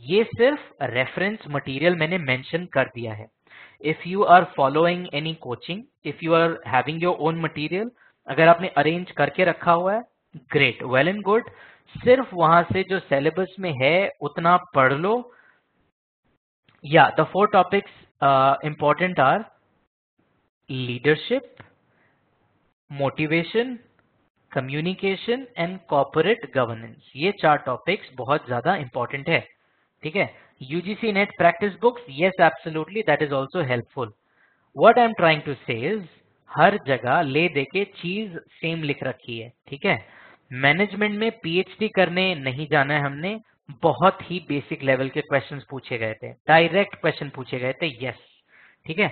ये सिर्फ रेफरेंस मटेरियल मैंने मेंशन कर दिया है. If you are following any coaching, if you are having your own material, अगर आपने अरेंज करके रखा हुआ है, ग्रेट, वेल एंड गुड. सिर्फ वहां से जो सिलेबस में है उतना पढ़ लो. या the 4 topics important are leadership, motivation, communication and corporate governance. ये 4 टॉपिक्स बहुत ज्यादा इंपॉर्टेंट है. ठीक है. UGC NET practice books, yes absolutely, that is also helpful. What I am trying to say is हर जगह ले दे के चीज सेम लिख रखी है. ठीक है. मैनेजमेंट में पीएचडी करने नहीं जाना है हमने. बहुत ही बेसिक लेवल के क्वेश्चंस पूछे गए थे, डायरेक्ट क्वेश्चन पूछे गए थे. यस. ठीक है.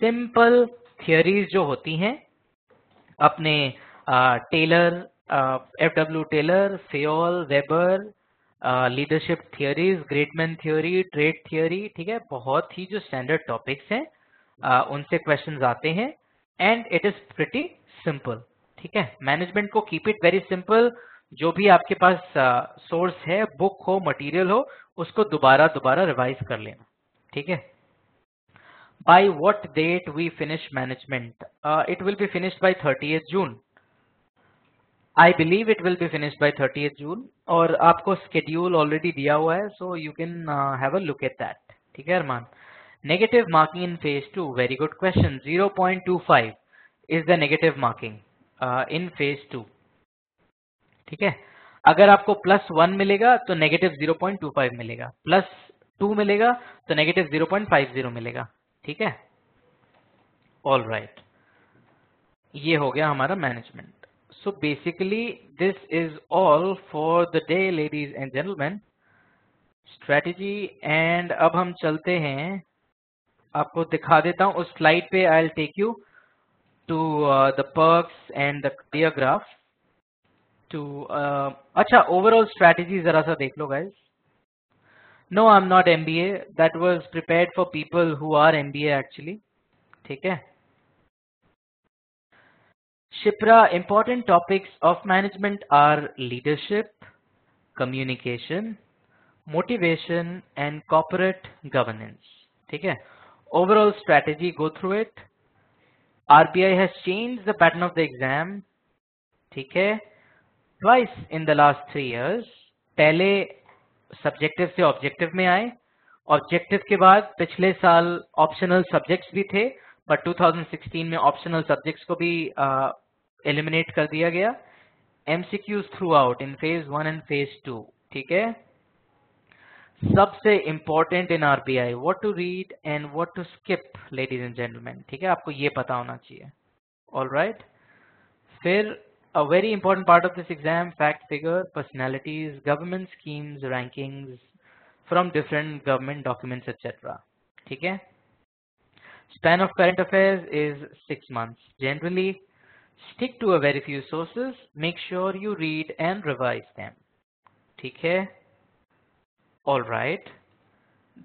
सिंपल थियरीज जो होती हैं अपने Taylor, F W Taylor, Fayol, Weber, leadership theories, great man theory, trait theory. ठीक है. बहुत ही जो स्टैंडर्ड टॉपिक्स हैं उनसे क्वेश्चंस आते हैं and it is pretty simple. ठीक है. मैनेजमेंट को कीप इट वेरी सिंपल. जो भी आपके पास सोर्स है, बुक हो, मटेरियल हो, उसको दोबारा दोबारा रिवाइज कर लेना. ठीक है. By what date we finish management? It will be finished by 30th June. I believe it will be finished by 30th June. और आपको schedule already दिया हुआ है, so you can have a look at that. ठीक है अरमान. Negative marking in phase 2. Very good question. 0.25 is the negative marking in phase 2. ठीक है. अगर आपको +1 मिलेगा तो नेगेटिव 0.25 मिलेगा, +2 मिलेगा तो नेगेटिव 0.50 मिलेगा. ठीक है. All right. ये हो गया हमारा management. So basically this is all for the day ladies and gentleman. Strategy. And अब हम चलते हैं, आपको दिखा देता हूं उस स्लाइड पे. I will take you to the perks and the clear to. अच्छा, ओवरऑल स्ट्रेटेजी जरा सा देख लो guys. No, I am not MBA. That was prepared for people who are MBA actually. ठीक है. Shipra, important topics of management are leadership, communication, motivation, and corporate governance. ठीक है. Overall strategy, go through it. RBI has changed the pattern of the exam. ठीक है. Twice in the last 3 years. पहले subjective से objective में आए, objective के बाद पिछले साल ऑप्शनल सब्जेक्ट्स भी थे, पर 2016 में ऑप्शनल सब्जेक्ट्स को भी एलिमिनेट कर दिया गया. MCQs throughout in phase 1 and phase 2. ठीक है. सबसे important in RBI, what to read and what to skip ladies and gentlemen. ठीक है. आपको ये पता होना चाहिए. All right. फिर a very important part of this exam, fact figure, personalities, government schemes, rankings from different government documents, etc. ठीक है. Span of current affairs is 6 months generally. Stick to a very few sources. Make sure you read and revise them. ठीक है? All right.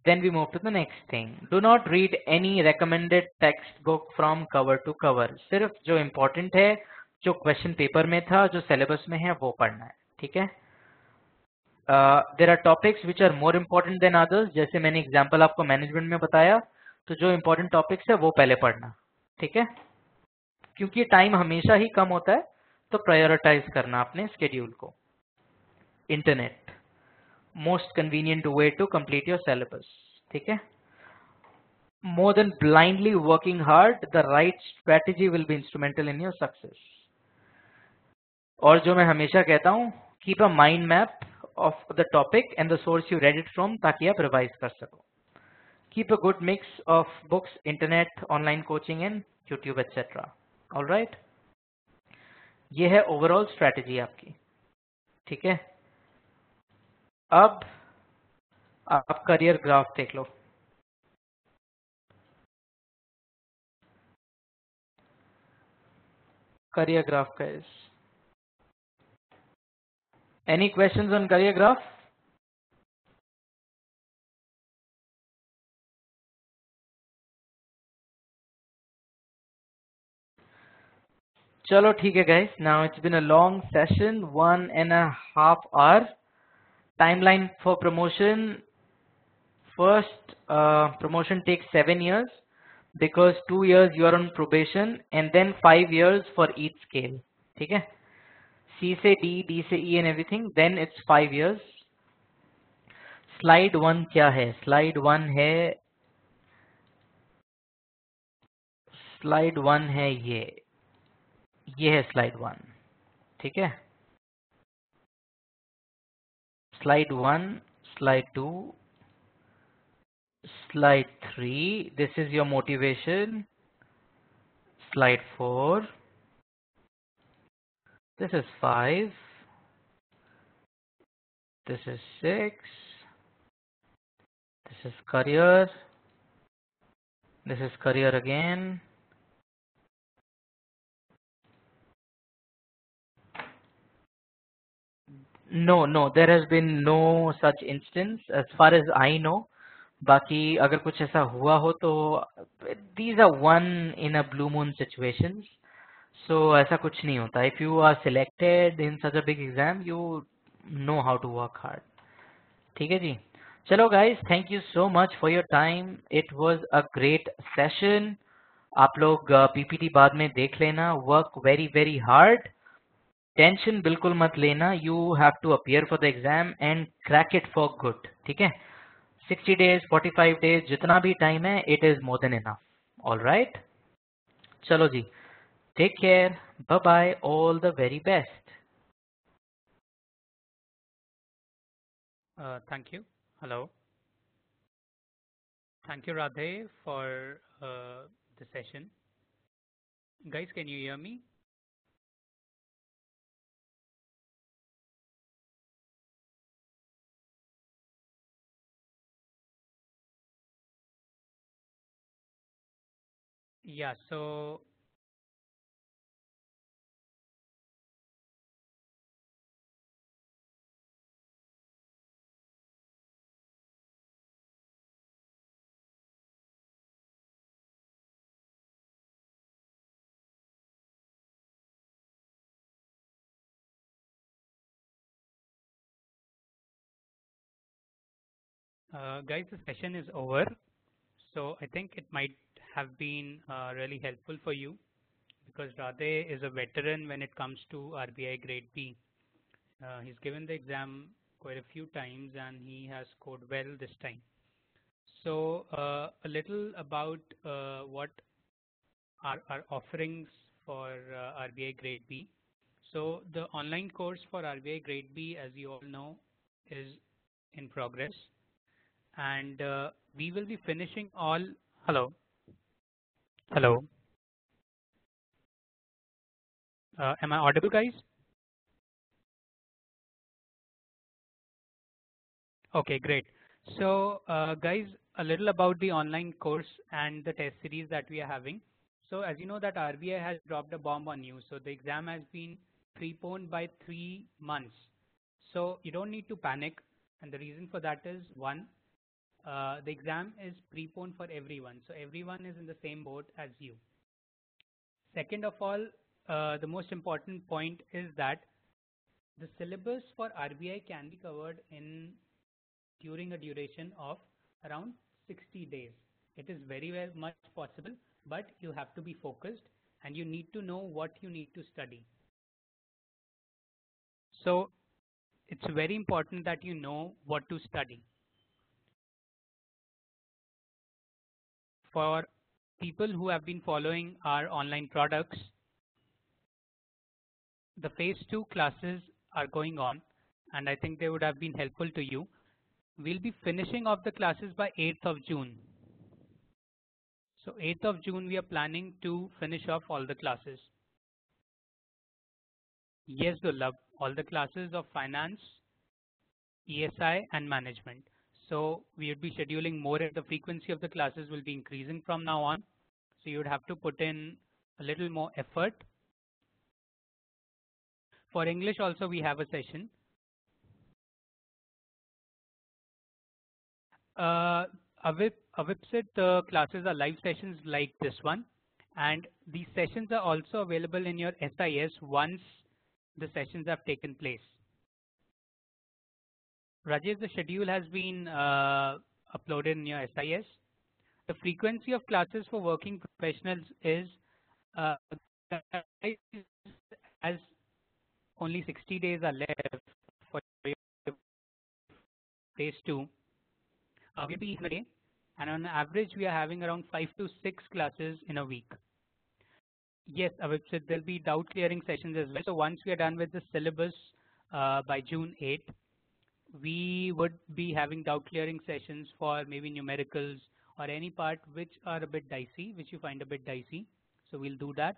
Then we move to the next thing. Do not read any recommended textbook from cover to cover. सिर्फ जो important है, जो question paper में था, जो syllabus में है, वो पढ़ना है. ठीक है? There are topics which are more important than others. जैसे मैंने example आपको management में बताया, तो जो important topics है वो पहले पढ़ना. ठीक है? क्योंकि टाइम हमेशा ही कम होता है, तो प्रायोरिटाइज करना अपने स्केड्यूल को. Internet most convenient way to complete your syllabus. ठीक है? More than blindly working hard, the right strategy will be instrumental in your success. और जो मैं हमेशा कहता हूं, keep a mind map of the topic and the source you read it from, ताकि आप रिवाइज कर सको. Keep a good mix of books, internet, online coaching and YouTube etcetera. All right. ये है ओवरऑल स्ट्रेटेजी आपकी. ठीक है? अब आप करियर ग्राफ देख लो. Career graph guys. Any questions on career graph? चलो ठीक है guys. Now it's been a long session, 1.5 hour. Timeline for promotion. First, promotion takes 7 years because 2 years you are on probation and then 5 years for each scale. ठीक है? C से D, D से E and everything, then it's 5 years. Slide 1 क्या है? Slide 1 है, slide 1 है ये है slide 1. ठीक है? Slide 1, slide 2, slide 3, this is your motivation. Slide 4, this is 5, this is 6, this is career, this is career again. No, there has been no such instance as far as I know. बाकी अगर कुछ ऐसा हुआ हो तो these are one in a blue moon situations. So ऐसा कुछ नहीं होता. If you are selected in such a big exam, you know how to work hard. ठीक है जी. चलो guys, thank you so much for your time. It was a great session. आप लोग PPT बाद में देख लेना. Work very very hard. Tension बिल्कुल मत लेना. You have to appear for the exam and crack it for good. ठीक है? 60 days, 45 days, जितना भी टाइम है, it is more than enough. All right. चलो जी. Take care. Bye bye. All the very best. Thank you. Hello. Thank you, Radhe, for the session. Guys, can you hear me? Yeah, so guys, the session is over. So I think it might have been really helpful for you because Radhe is a veteran when it comes to RBI Grade B. He's given the exam quite a few times and he has scored well this time. So a little about what are our offerings for RBI Grade B. So the online course for RBI Grade B, as you all know, is in progress, and we will be finishing all. Hello. Hello. Am I audible, guys? Okay, great. So guys, a little about the online course and the test series that we are having. So as you know that RBI has dropped a bomb on you. So the exam has been preponed by 3 months. So you don't need to panic. And the reason for that is one, the exam is preponed for everyone. So everyone is in the same boat as you. Second of all, the most important point is that the syllabus for RBI can be covered in during a duration of around 60 days. It is very much possible, but you have to be focused and you need to know what you need to study. So it's very important that you know what to study. For people who have been following our online products, the phase 2 classes are going on and I think they would have been helpful to you. We'll be finishing off the classes by 8th of June. So 8th of June we are planning to finish off all the classes. Yes, Dulab, all the classes of finance, ESI and management. So we would be scheduling more and the frequency of the classes will be increasing from now on. So you would have to put in a little more effort. For English also we have a session. Avipsit classes are live sessions like this one, and these sessions are also available in your SIS once the sessions have taken place. Rajesh, the schedule has been uploaded in your SIS. The frequency of classes for working professionals is uh, as only 60 days are left for phase 2. We'll be in a day, and on average we are having around 5 to 6 classes in a week. Yes, Avipsit, there'll be doubt clearing sessions as well. So once we are done with the syllabus by June 8th, we would be having doubt clearing sessions for maybe numericals or any part which are a bit dicey, which you find a bit dicey. So we'll do that.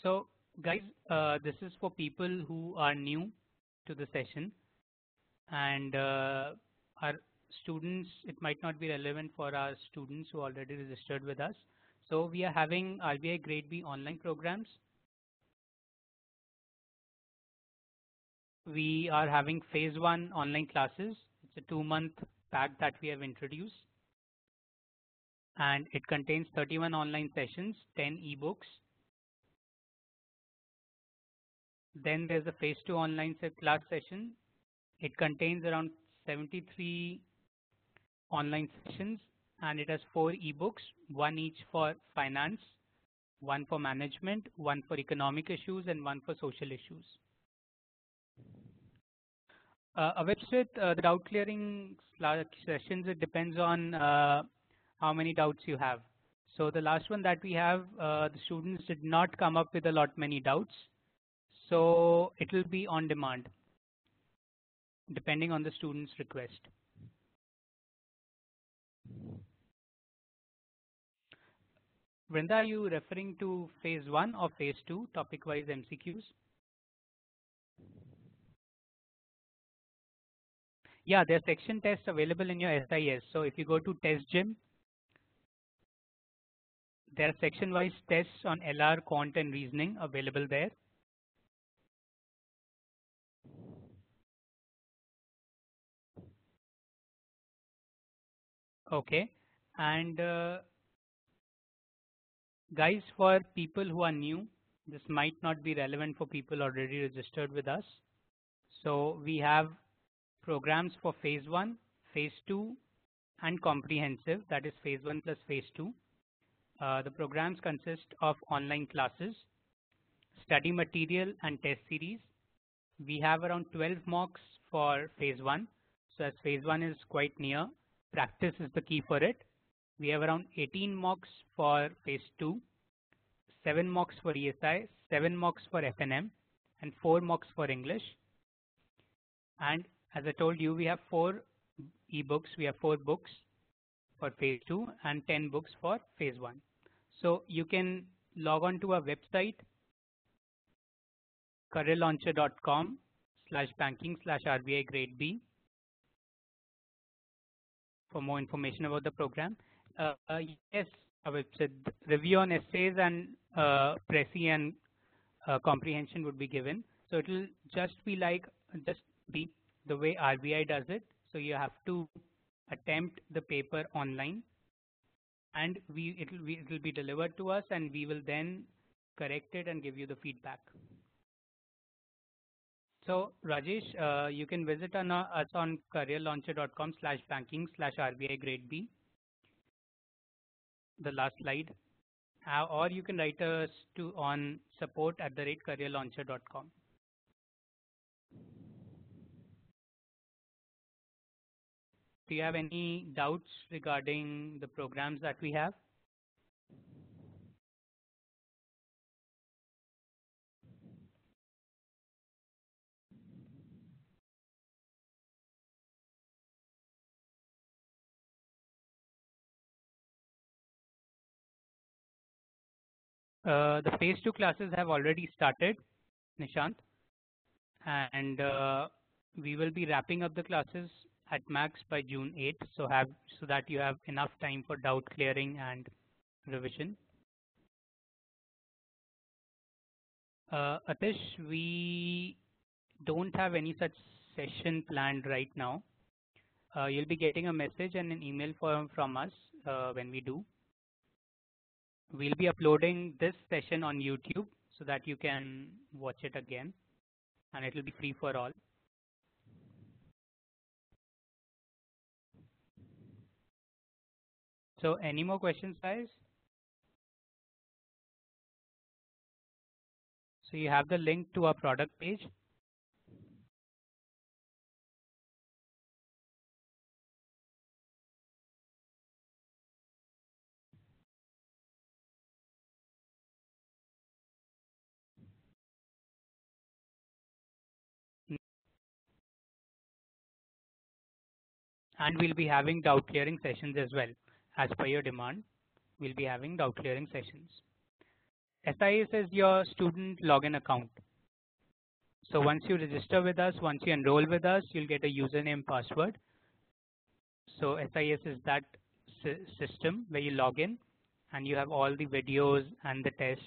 So guys, this is for people who are new to the session, and our students, it might not be relevant for our students who already registered with us. So we are having RBI Grade B online programs. We are having phase 1 online classes. It's a 2-month pack that we have introduced, and it contains 31 online sessions, 10 ebooks. Then there's a phase 2 online class session. It contains around 73 online sessions, and it has 4 ebooks, one each for finance, one for management, one for economic issues, and one for social issues. A website, the doubt clearing sessions, it depends on how many doubts you have. So the last one that we have, the students did not come up with a lot many doubts. So it will be on demand, depending on the student's request. Vrinda, are you referring to phase 1 or phase 2 topic-wise MCQs? Yeah, there are section tests available in your SIS. So if you go to Test Gym, there are section-wise tests on LR, Quant, and Reasoning available there. Okay, and guys, for people who are new, this might not be relevant for people already registered with us. So we have programs for phase 1, phase 2, and comprehensive, that is phase 1 plus phase 2. The programs consist of online classes, study material, and test series. We have around 12 mocks for phase 1. So as phase 1 is quite near, practice is the key for it. We have around 18 mocks for phase 2, 7 mocks for ESI, 7 mocks for FNM, and 4 mocks for English. And as I told you, we have 4 ebooks, we have 4 books for phase 2 and 10 books for phase 1. So you can log on to our website, careerlauncher.com/banking/RBI grade B, for more information about the program. Yes, I would say review on essays and Prezi and comprehension would be given. So it will just be the way RBI does it. So you have to attempt the paper online, and it will be delivered to us, and we will then correct it and give you the feedback. So Rajesh, you can visit us on careerlauncher.com/banking/RBI grade B, the last slide, or you can write us on support@careerlauncher.com. Do you have any doubts regarding the programs that we have? The phase 2 classes have already started, Nishant, and we will be wrapping up the classes at max by June 8th, so that you have enough time for doubt clearing and revision. Atish, we don't have any such session planned right now. You'll be getting a message and an email from us when we do. We'll be uploading this session on YouTube so that you can watch it again, and it will be free for all. So any more questions, guys? So you have the link to our product page. And we'll be having doubt clearing sessions as well. As per your demand, we'll be having doubt clearing sessions. SIS is your student login account. So once you register with us, once you enroll with us, you'll get a username password. So SIS is that system where you log in and you have all the videos and the tests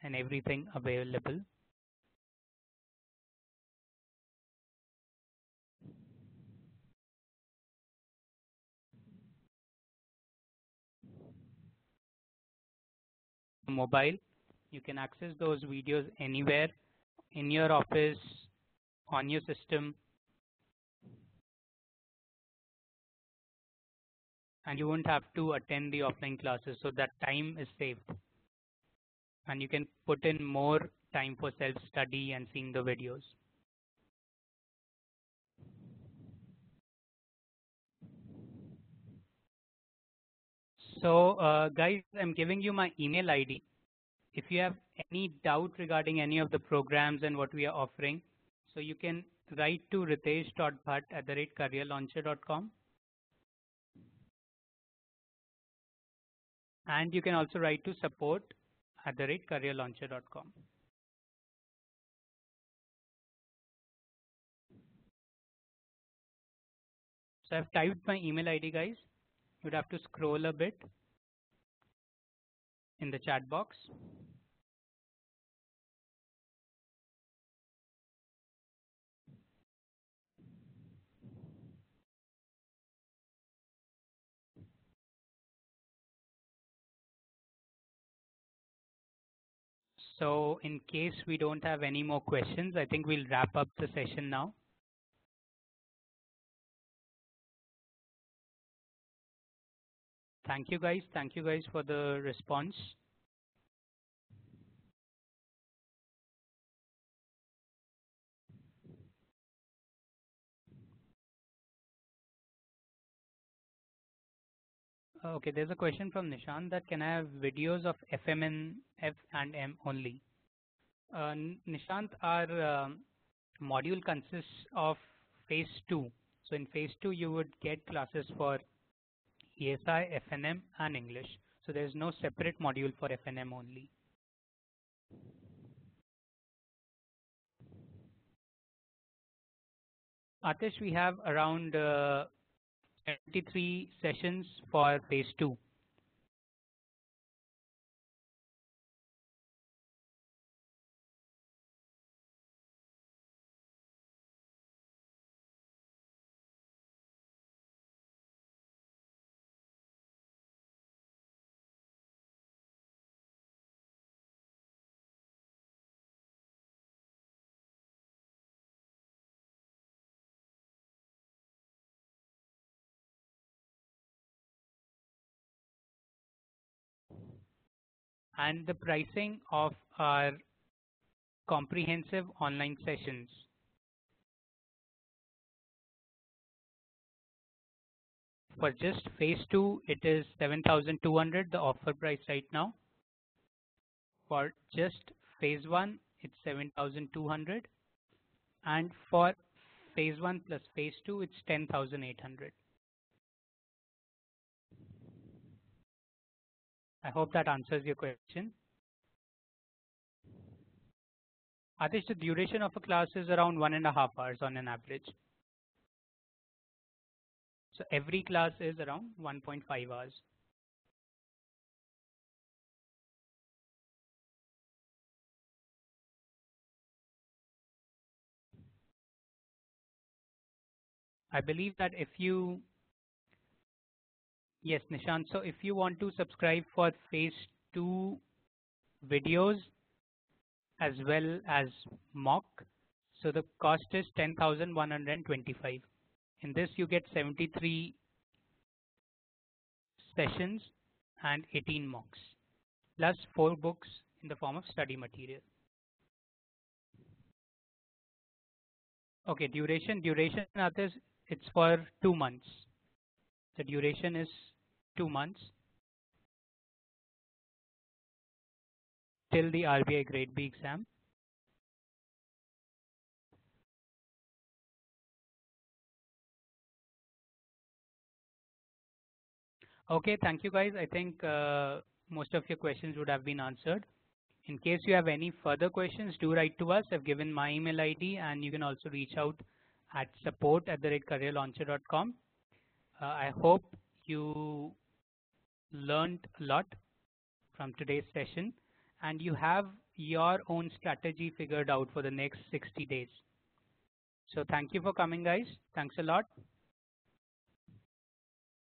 and everything available. Mobile, you can access those videos anywhere, in your office, on your system, and you won't have to attend the offline classes, so that time is saved. And you can put in more time for self-study and seeing the videos. So guys, I'm giving you my email ID. If you have any doubt regarding any of the programs and what we are offering, so you can write to ritesh.bhatt@careerlauncher.com, and you can also write to support@careerlauncher.com. So I've typed my email ID, guys. You'd have to scroll a bit in the chat box. So in case we don't have any more questions, I think we'll wrap up the session now. Thank you guys. Thank you guys for the response. Okay, there's a question from Nishant that can I have videos of FM and F and M only? Nishant, our module consists of phase 2. So in phase 2, you would get classes for ESI, FNM, and English. So there is no separate module for FNM only. Atish, we have around 73 sessions for phase 2. And the pricing of our comprehensive online sessions. For just phase 2, it is 7,200, the offer price right now. For just phase 1, it's 7,200. And for phase 1 plus phase 2, it's 10,800. I hope that answers your question. Adish, the duration of a class is around 1.5 hours on an average. So every class is around 1.5 hours. I believe that if you, yes, Nishant, so if you want to subscribe for phase 2 videos as well as mock, so the cost is 10,125. In this you get 73 sessions and 18 mocks, plus 4 books in the form of study material. Okay, duration, others, it's for 2 months. The duration is 2 months till the RBI grade B exam. Okay, thank you guys. I think most of your questions would have been answered. In case you have any further questions, do write to us. I've given my email ID, and you can also reach out at support@careerlauncher.com. I hope you learned a lot from today's session, and you have your own strategy figured out for the next 60 days. So thank you for coming, guys. Thanks a lot.